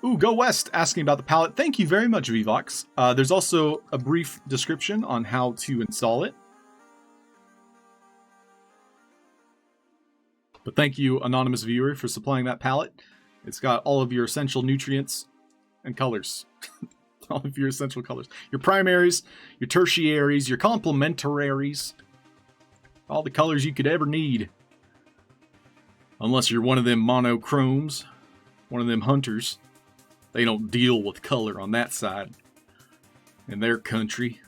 Ooh, Go West asking about the palette. Thank you very much, Vvox. There's also a brief description on how to install it. But thank you, anonymous viewer, for supplying that palette. It's got all of your essential nutrients and colors. All of your essential colors. Your primaries, your tertiaries, your complementaries. All the colors you could ever need. Unless you're one of them monochromes. One of them hunters. They don't deal with color on that side. In their country.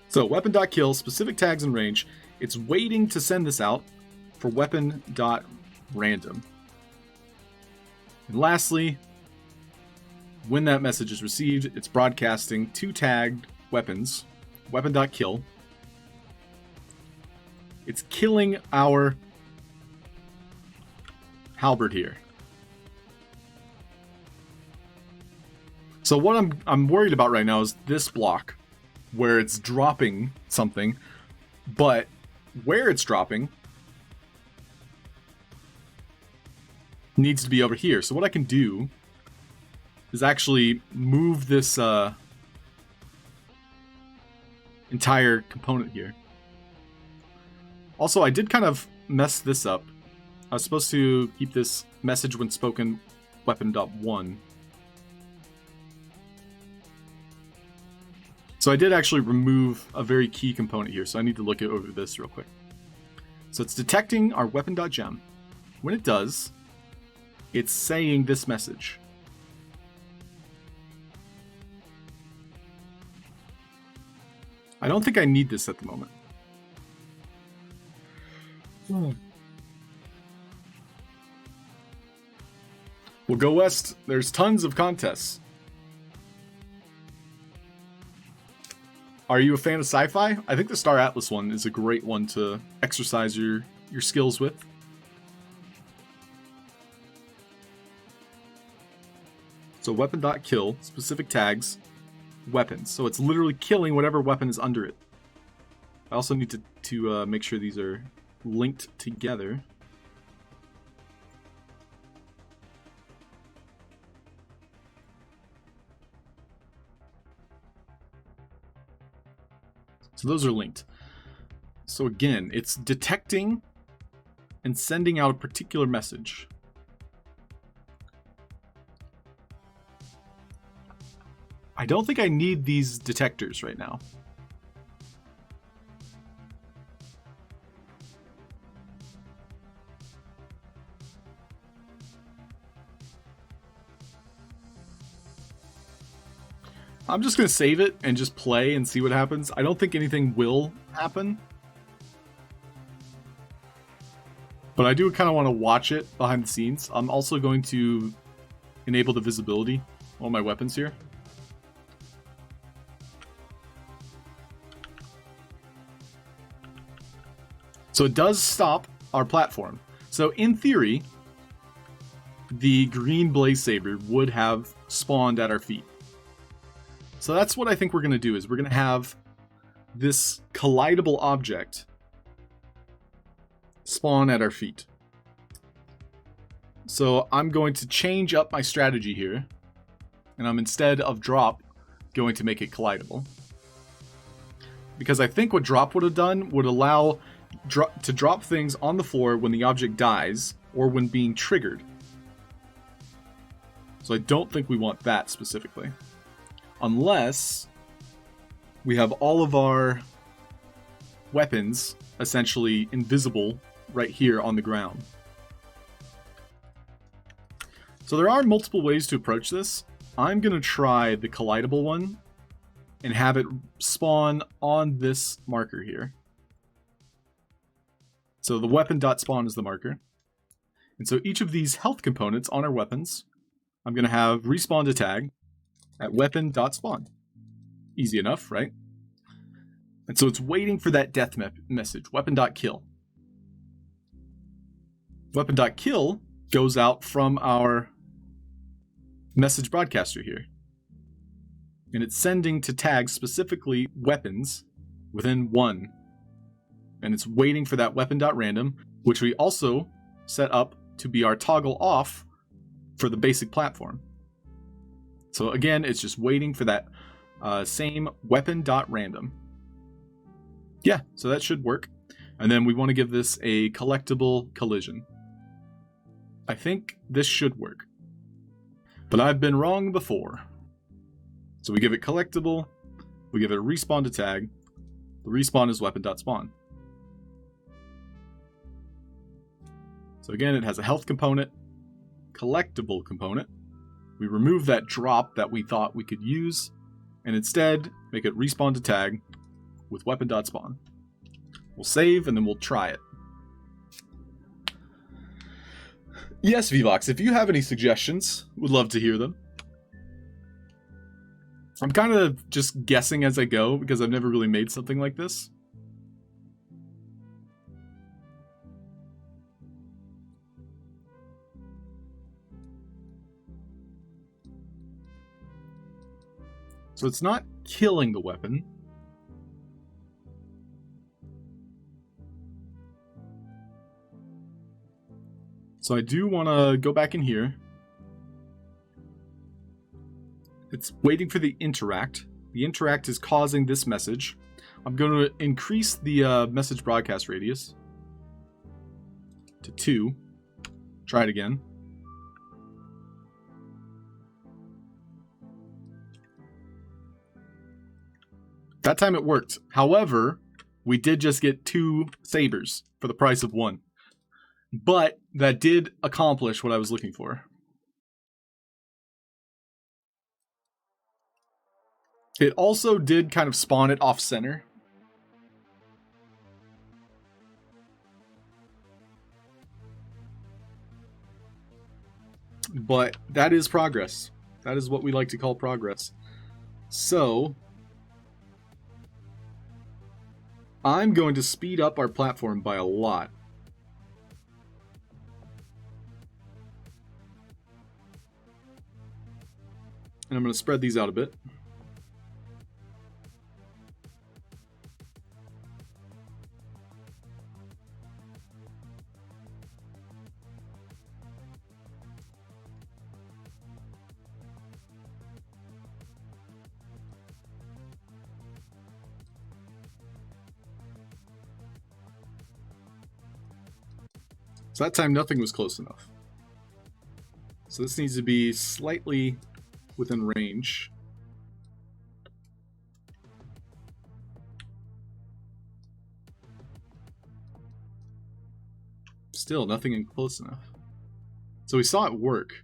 So, weapon.kill, specific tags and range. It's waiting to send this out for weapon.random. And lastly, when that message is received, it's broadcasting 2 tagged weapons, weapon.kill. It's killing our halberd here. So what I'm worried about right now is this block, where it's dropping something, but where it's dropping needs to be over here. So what I can do is actually move this entire component here. Also, I did kind of mess this up. I was supposed to keep this message when spoken weapon.1. So I did actually remove a very key component here, so I need to look over this real quick. So it's detecting our weapon.gem. When it does, it's saying this message. I don't think I need this at the moment. We'll go west. There's tons of contests. Are you a fan of sci-fi? I think the Star Atlas one is a great one to exercise your skills with. So weapon.kill, specific tags, weapons. So it's literally killing whatever weapon is under it. I also need to make sure these are linked together. So those are linked. So again, it's detecting and sending out a particular message. I don't think I need these detectors right now. I'm just going to save it and just play and see what happens. I don't think anything will happen. But I do kind of want to watch it behind the scenes. I'm also going to enable the visibility on my weapons here. So it does stop our platform. So in theory, the green blaze saber would have spawned at our feet. So that's what I think we're going to do, is we're going to have this collidable object spawn at our feet. So I'm going to change up my strategy here. And I'm, instead of drop, going to make it collidable. Because I think what drop would have done would allow to drop things on the floor when the object dies or when being triggered. So I don't think we want that specifically. Unless we have all of our weapons essentially invisible right here on the ground. So there are multiple ways to approach this. I'm going to try the collidable one and have it spawn on this marker here. So the weapon.spawn is the marker. And so each of these health components on our weapons, I'm going to have respawn to tag at weapon.spawn. Easy enough, right? And so it's waiting for that death message, weapon.kill. Weapon.kill goes out from our message broadcaster here. And it's sending to tag specifically weapons within 1. And it's waiting for that weapon.random, which we also set up to be our toggle off for the basic platform. So again, it's just waiting for that same weapon.random. Yeah, so that should work. And then we want to give this a collectible collision. I think this should work. But I've been wrong before. So we give it collectible, we give it a respawn to tag, the respawn is weapon.spawn. So again, it has a health component, collectible component. We remove that drop that we thought we could use, and instead make it respawn to tag with weapon.spawn. We'll save and then we'll try it. Yes, Vvox, if you have any suggestions, would love to hear them. I'm kind of just guessing as I go because I've never really made something like this. So it's not killing the weapon. So I do want to go back in here. It's waiting for the interact. The interact is causing this message. I'm going to increase the message broadcast radius to 2. Try it again. That time it worked. However, we did just get 2 sabers for the price of 1. But that did accomplish what I was looking for. It also did kind of spawn it off center. But that is progress. That is what we like to call progress. So I'm going to speed up our platform by a lot. And I'm going to spread these out a bit. So that time nothing was close enough. So this needs to be slightly within range. Still nothing close enough. So we saw it work.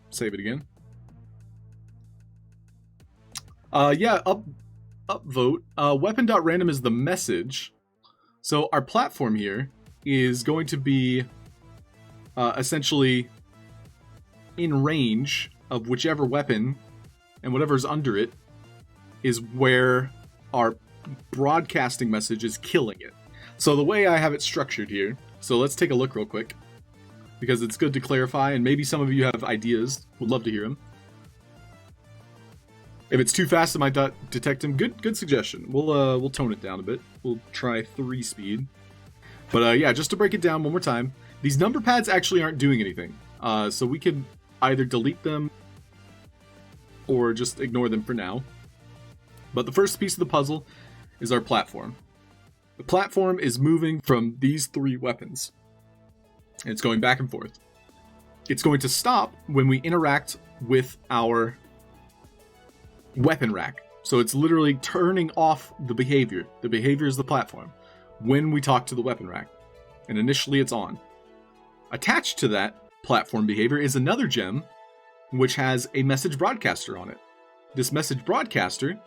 Save it again. Yeah, upvote. Weapon.random is the message. So our platform here is going to be essentially in range of whichever weapon and whatever's under it is where our broadcasting message is killing it. So the way I have it structured here, so let's take a look real quick because it's good to clarify and maybe some of you have ideas, would love to hear them. If it's too fast, it might detect them. Good suggestion. We'll tone it down a bit. We'll try 3 speed. But yeah, just to break it down one more time, these number pads actually aren't doing anything. So we could either delete them or just ignore them for now. But the first piece of the puzzle is our platform. The platform is moving from these 3 weapons. And it's going back and forth. It's going to stop when we interact with our weapon rack. So it's literally turning off the behavior. The behavior is the platform when we talk to the weapon rack. And initially it's on. Attached to that platform behavior is another gem which has a message broadcaster on it. This message broadcaster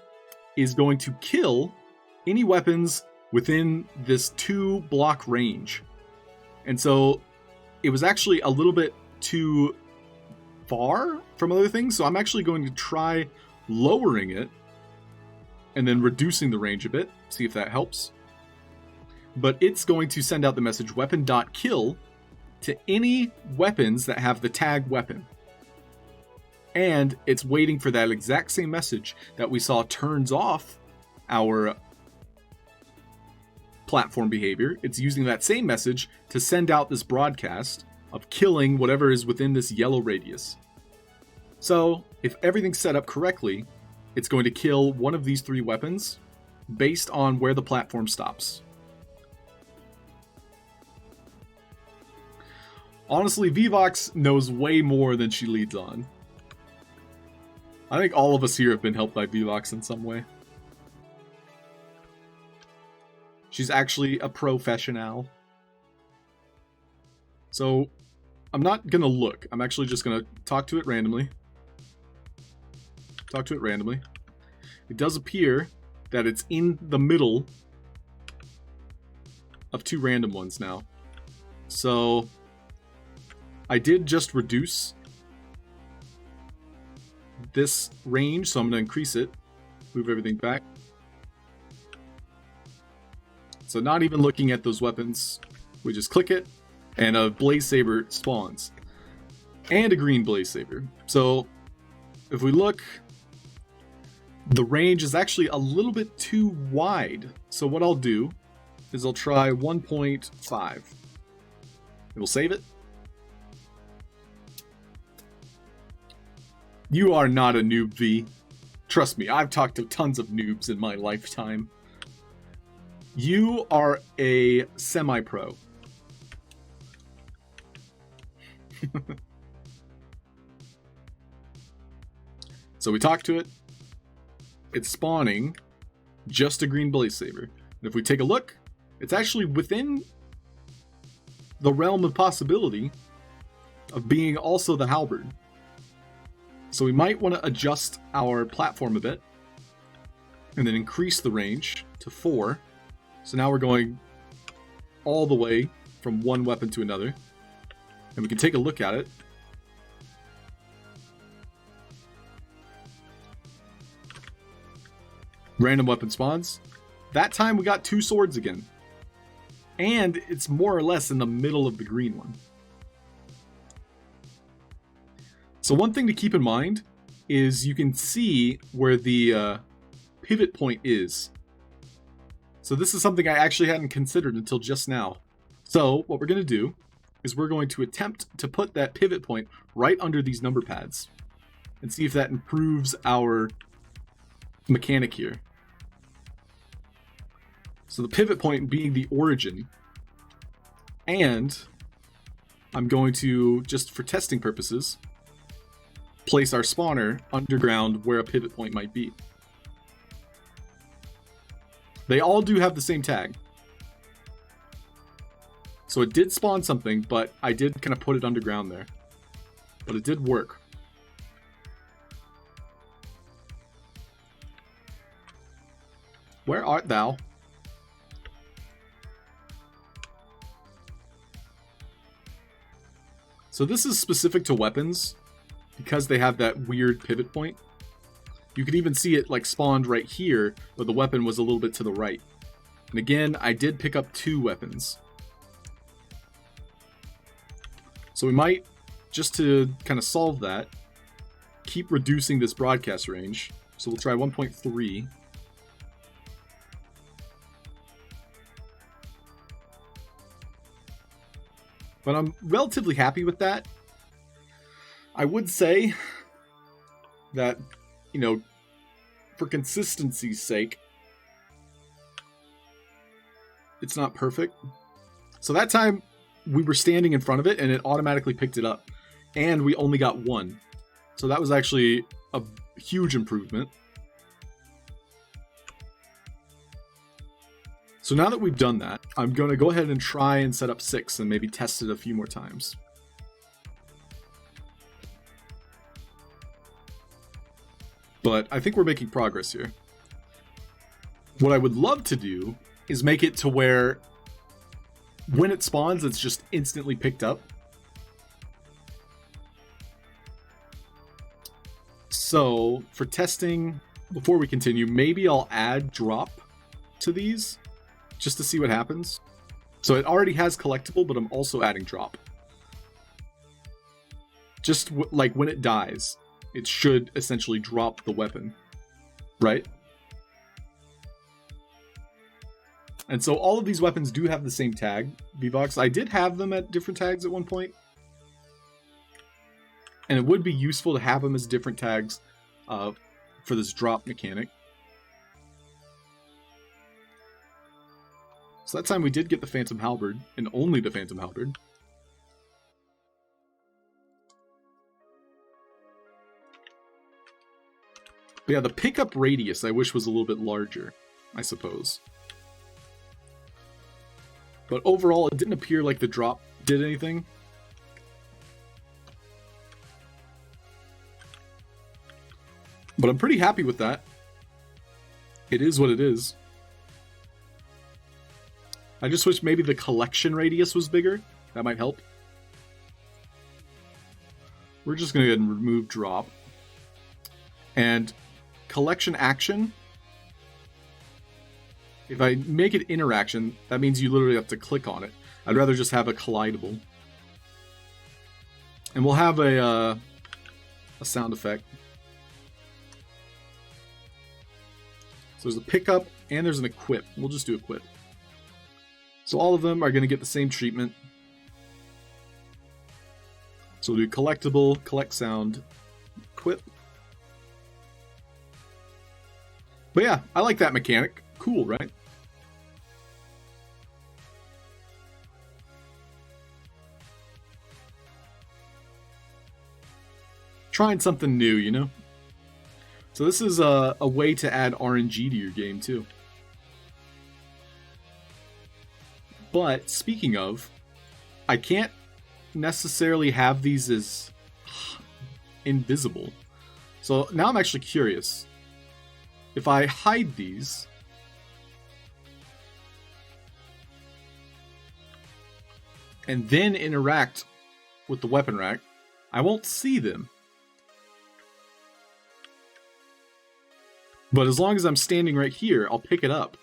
is going to kill any weapons within this 2 block range. And so it was actually a little bit too far from other things, so I'm actually going to try lowering it and then reducing the range a bit, see if that helps. But it's going to send out the message weapon.kill to any weapons that have the tag weapon. And it's waiting for that exact same message that we saw turns off our platform behavior. It's using that same message to send out this broadcast of killing whatever is within this yellow radius. So if everything's set up correctly, it's going to kill one of these 3 weapons based on where the platform stops. Honestly, VVox knows way more than she leads on. I think all of us here have been helped by VVox in some way. She's actually a professional. So, I'm not gonna look. I'm actually just gonna talk to it randomly. Talk to it randomly. It does appear that it's in the middle of two random ones now. So, I did just reduce this range, so I'm going to increase it. Move everything back. So not even looking at those weapons, we just click it, and a Blaze Saber spawns. And a green Blaze Saber. So if we look, the range is actually a little bit too wide. So what I'll do is I'll try 1.5. And we'll save it. You are not a noob, V. Trust me, I've talked to tons of noobs in my lifetime. You are a semi-pro. So we talk to it. It's spawning just a green Blaze Saber. And if we take a look, it's actually within the realm of possibility of being also the halberd. So we might want to adjust our platform a bit and then increase the range to 4. So now we're going all the way from one weapon to another. And we can take a look at it. Random weapon spawns. That time we got 2 swords again. And it's more or less in the middle of the green one. So one thing to keep in mind is you can see where the pivot point is. So this is something I actually hadn't considered until just now. So what we're going to do is we're going to attempt to put that pivot point right under these number pads and see if that improves our mechanic here. So the pivot point being the origin, and I'm going to, just for testing purposes, place our spawner underground where a pivot point might be. They all do have the same tag. So it did spawn something, but I did kind of put it underground there. But it did work. Where art thou? So this is specific to weapons, because they have that weird pivot point. You can even see it like spawned right here, but the weapon was a little bit to the right. And again, I did pick up 2 weapons. So we might, just to kind of solve that, keep reducing this broadcast range. So we'll try 1.3. But I'm relatively happy with that. I would say that, you know, for consistency's sake, it's not perfect. So that time we were standing in front of it and it automatically picked it up. And we only got 1. So that was actually a huge improvement. So now that we've done that, I'm going to go ahead and try and set up 6 and maybe test it a few more times. But I think we're making progress here. What I would love to do is make it to where when it spawns, it's just instantly picked up. So for testing, before we continue, maybe I'll add drop to these just to see what happens. So it already has collectible, but I'm also adding drop. Just like when it dies, it should essentially drop the weapon, right? And so all of these weapons do have the same tag, VVox. I did have them at different tags at one point. And it would be useful to have them as different tags for this drop mechanic. So that time we did get the Phantom Halberd, and only the Phantom Halberd. But yeah, the pickup radius I wish was a little bit larger, I suppose. But overall, it didn't appear like the drop did anything. But I'm pretty happy with that. It is what it is. I just wish maybe the collection radius was bigger. That might help. We're just going to go ahead and remove drop. And collection action. If I make it interaction, that means you literally have to click on it. I'd rather just have a collidable. And we'll have a sound effect. So there's a pickup and there's an equip. We'll just do equip. So all of them are going to get the same treatment. So we'll do collectible, collect sound, equip. But yeah, I like that mechanic. Cool, right? Trying something new, you know? So this is a way to add RNG to your game, too. But, speaking of, I can't necessarily have these as invisible. So now I'm actually curious. If I hide these... and then interact with the weapon rack, I won't see them. But as long as I'm standing right here, I'll pick it up.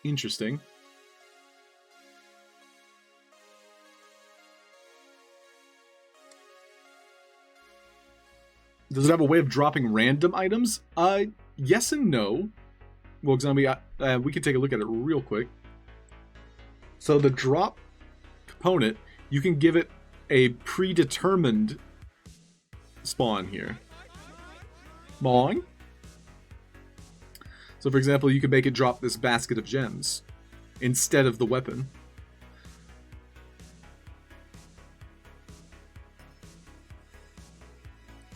Interesting. Does it have a way of dropping random items? Yes and no. Well, we can take a look at it real quick. So the drop component, you can give it a predetermined spawn here. Mong. So for example, you could make it drop this basket of gems instead of the weapon.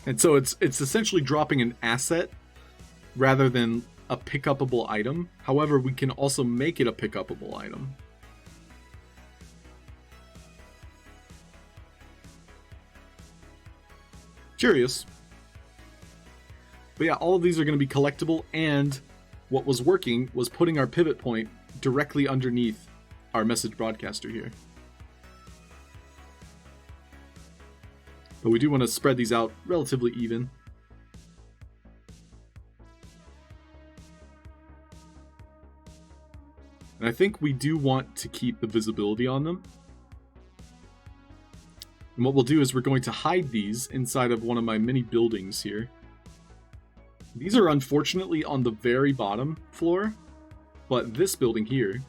And so it's essentially dropping an asset rather than a pick-upable item. However, we can also make it a pick-upable item. Curious. But yeah, all of these are going to be collectible, and what was working was putting our pivot point directly underneath our message broadcaster here. But we do want to spread these out relatively even. And I think we do want to keep the visibility on them. And what we'll do is we're going to hide these inside of one of my mini buildings here. These are unfortunately on the very bottom floor, but this building here...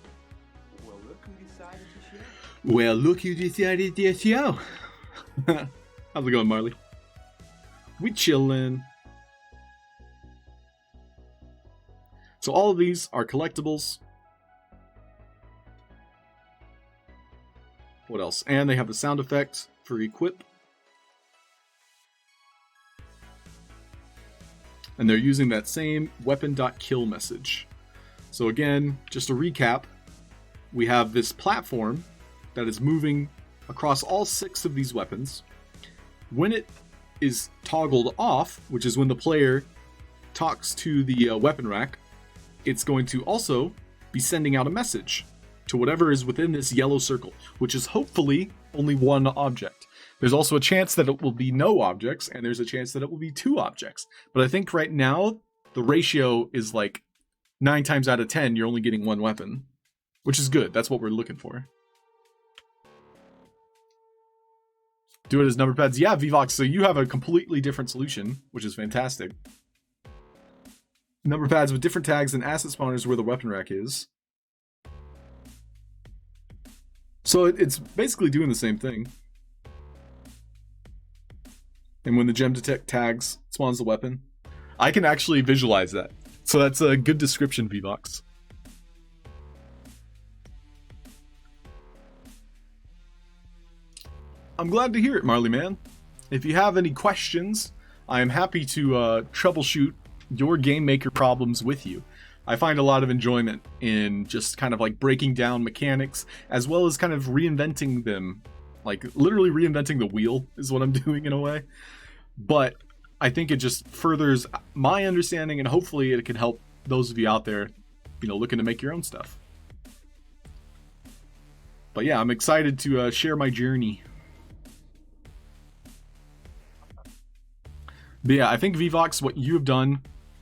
Well, look who decided to show. Well, look who decided to show. How's it going, Marley? We chillin'. So all of these are collectibles. What else? And they have the sound effect for equip. And they're using that same weapon.kill message. So again, just to recap, we have this platform that is moving across all 6 of these weapons. When it is toggled off, which is when the player talks to the weapon rack, it's going to also be sending out a message to whatever is within this yellow circle, which is hopefully only one object. There's also a chance that it will be no objects, and there's a chance that it will be 2 objects. But I think right now, the ratio is like 9 times out of 10, you're only getting 1 weapon. Which is good, that's what we're looking for. Do it as number pads. Yeah, Vvox, so you have a completely different solution, which is fantastic. Number pads with different tags and asset spawners where the weapon rack is. So it's basically doing the same thing. And when the gem detect tags spawns the weapon. I can actually visualize that. So that's a good description, Vvox. I'm glad to hear it, Marley man. If you have any questions, I am happy to troubleshoot your game maker problems with you. I find a lot of enjoyment in just kind of like breaking down mechanics as well as kind of reinventing them. Like literally reinventing the wheel is what I'm doing in a way. But I think it just furthers my understanding, and hopefully it can help those of you out there, you know, looking to make your own stuff. But yeah, I'm excited to share my journey. But yeah, I think VVox, what you have done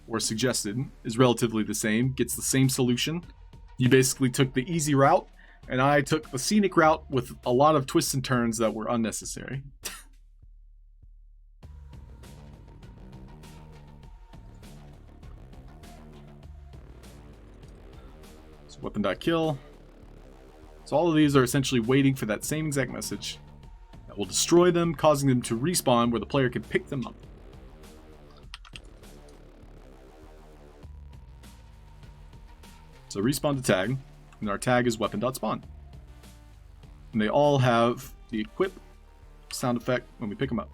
or suggested is relatively the same. Gets the same solution. You basically took the easy route, and I took the scenic route with a lot of twists and turns that were unnecessary. So weapon.kill. So all of these are essentially waiting for that same exact message that will destroy them, causing them to respawn where the player can pick them up. So respawn to tag, and our tag is weapon.spawn. And they all have the equip sound effect when we pick them up.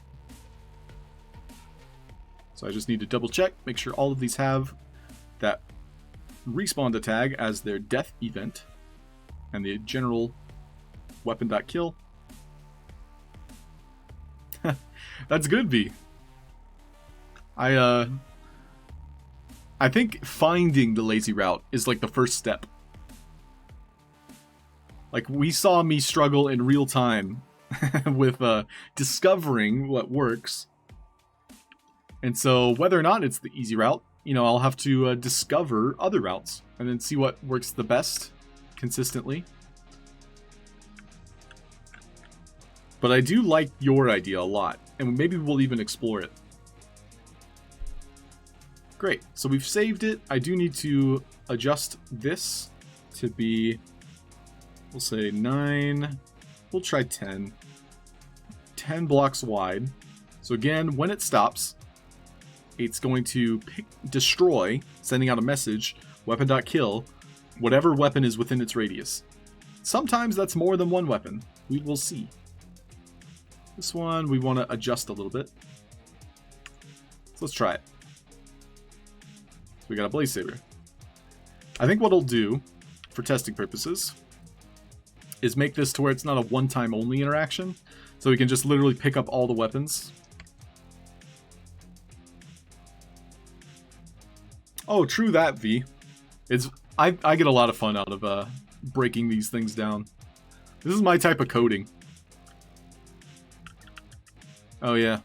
So I just need to double check, make sure all of these have that respawn to tag as their death event, and the general weapon.kill. That's good, V. I think finding the lazy route is like the first step. Like, we saw me struggle in real time with discovering what works. And so whether or not it's the easy route, you know, I'll have to discover other routes and then see what works the best consistently. But I do like your idea a lot, and maybe we'll even explore it. Great, so we've saved it. I do need to adjust this to be, we'll say 9, we'll try 10. 10 blocks wide. So again, when it stops, it's going to destroy, sending out a message, weapon.kill, whatever weapon is within its radius. Sometimes that's more than one weapon. We will see. This one we want to adjust a little bit. So let's try it. We got a blaze saber. I think what I'll do for testing purposes is make this to where it's not a one-time only interaction, so we can just literally pick up all the weapons. Oh, true that, V. I get a lot of fun out of breaking these things down. This is my type of coding. Oh yeah.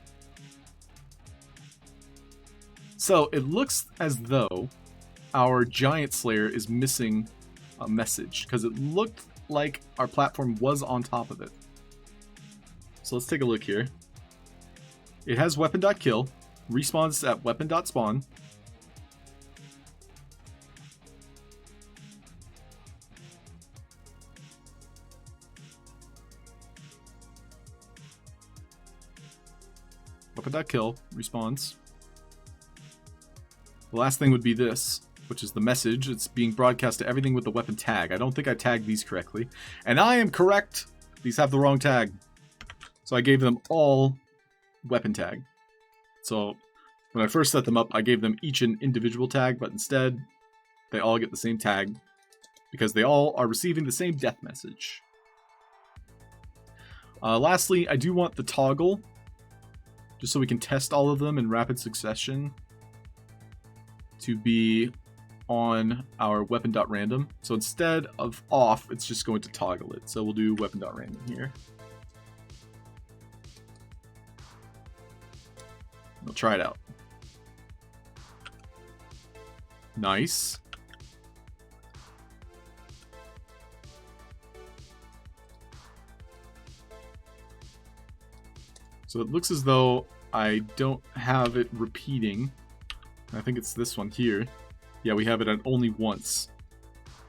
So it looks as though our Giant Slayer is missing a message, because it looked like our platform was on top of it. So let's take a look here. It has weapon.kill, respawns at weapon.spawn. Weapon.kill, respawns. The last thing would be this, which is the message. It's being broadcast to everything with the weapon tag. I don't think I tagged these correctly. And I am correct! These have the wrong tag. So I gave them all weapon tag. So when I first set them up, I gave them each an individual tag, but instead, they all get the same tag because they all are receiving the same death message. Lastly, I do want the toggle, just so we can test all of them in rapid succession, to be on our weapon.random. So instead of off, it's just going to toggle it. So we'll do weapon.random here. We'll try it out. Nice. So it looks as though I don't have it repeating. I think it's this one here. Yeah, we have it at only once.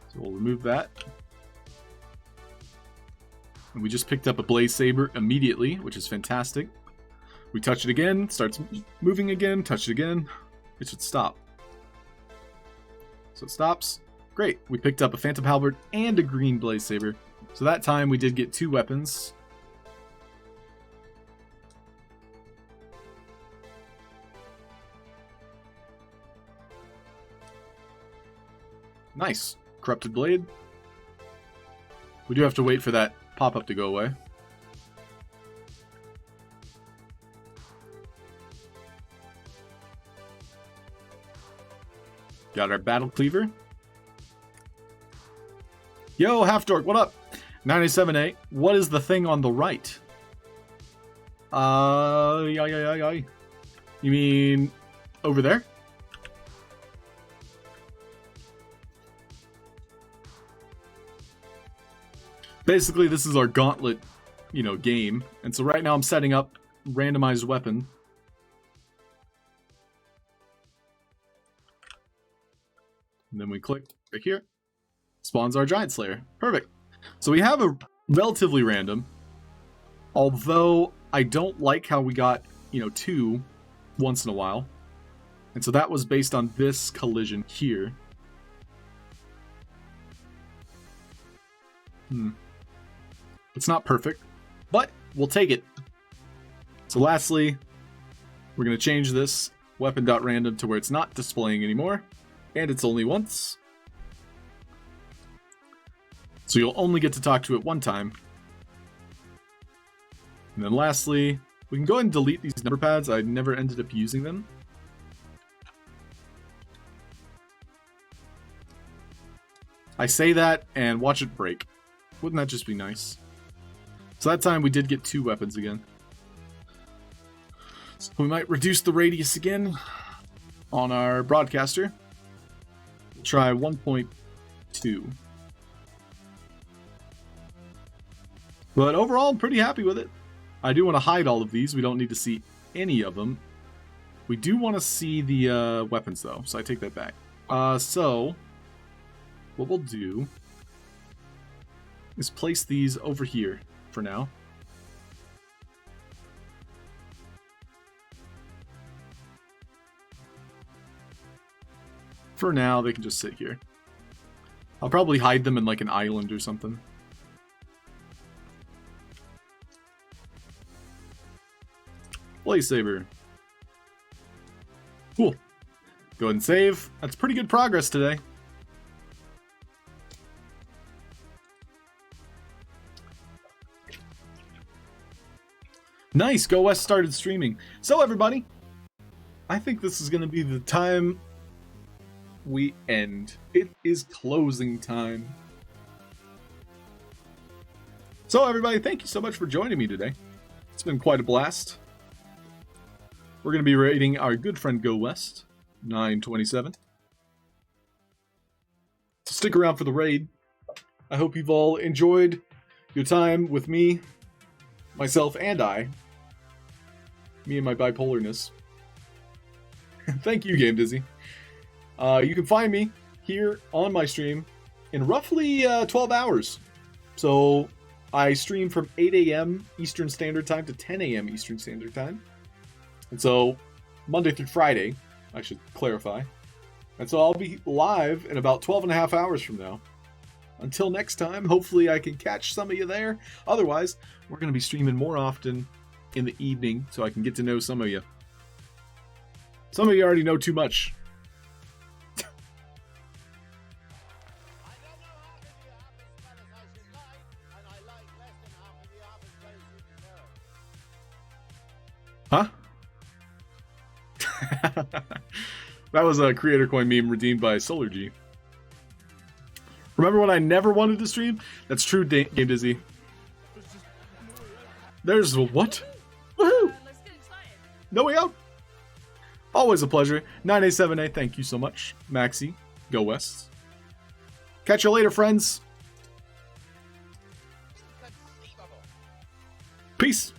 So we'll remove that. And we just picked up a blaze saber immediately, which is fantastic. We touch it again, starts moving again, touch it again. It should stop. So it stops. Great. We picked up a phantom halberd and a green blaze saber. So that time we did get 2 weapons. Nice. Corrupted Blade. We do have to wait for that pop-up to go away. Got our Battle Cleaver. Yo, Halfd0rk, what up? 97A, what is the thing on the right? You mean over there? Basically, this is our gauntlet, game. And so right now I'm setting up randomized weapon. And then we click right here. Spawns our Giant Slayer. Perfect. So we have a relatively random. Although I don't like how we got, 2 once in a while. And so that was based on this collision here. It's not perfect, but we'll take it. So lastly, we're going to change this weapon.random to where it's not displaying anymore. And it's only once. So you'll only get to talk to it one time. And then lastly, we can go ahead and delete these number pads. I never ended up using them. I say that and watch it break. Wouldn't that just be nice? So that time we did get 2 weapons again. So we might reduce the radius again on our broadcaster. Try 1.2. But overall, I'm pretty happy with it. I do want to hide all of these. We don't need to see any of them. We do want to see the weapons, though, so I take that back. So, what we'll do is place these over here for now. For now, they can just sit here. I'll probably hide them in like an island or something. Lightsaber. Cool. Go ahead and save. That's pretty good progress today. Nice, Go West started streaming. So everybody, I think this is going to be the time we end. It is closing time. So everybody, thank you so much for joining me today. It's been quite a blast. We're going to be rating our good friend Go West, 927. So stick around for the raid. I hope you've all enjoyed your time with me, myself, and I. Me and my bipolarness. Thank you, Game Dizzy. You can find me here on my stream in roughly 12 hours. So I stream from 8 a.m. Eastern Standard Time to 10 a.m. Eastern Standard Time. And so Monday through Friday, I should clarify. And so I'll be live in about 12 and a half hours from now. Until next time, hopefully I can catch some of you there. Otherwise, we're going to be streaming more often in the evening so I can get to know some of you. Some of you already know too much. Huh? That was a creator coin meme redeemed by SolarG. Remember when I never wanted to stream? That's true, Game Dizzy. There's a what? Woohoo! No way out. Always a pleasure. 987A, thank you so much. Maxi, Go West. Catch you later, friends. Peace.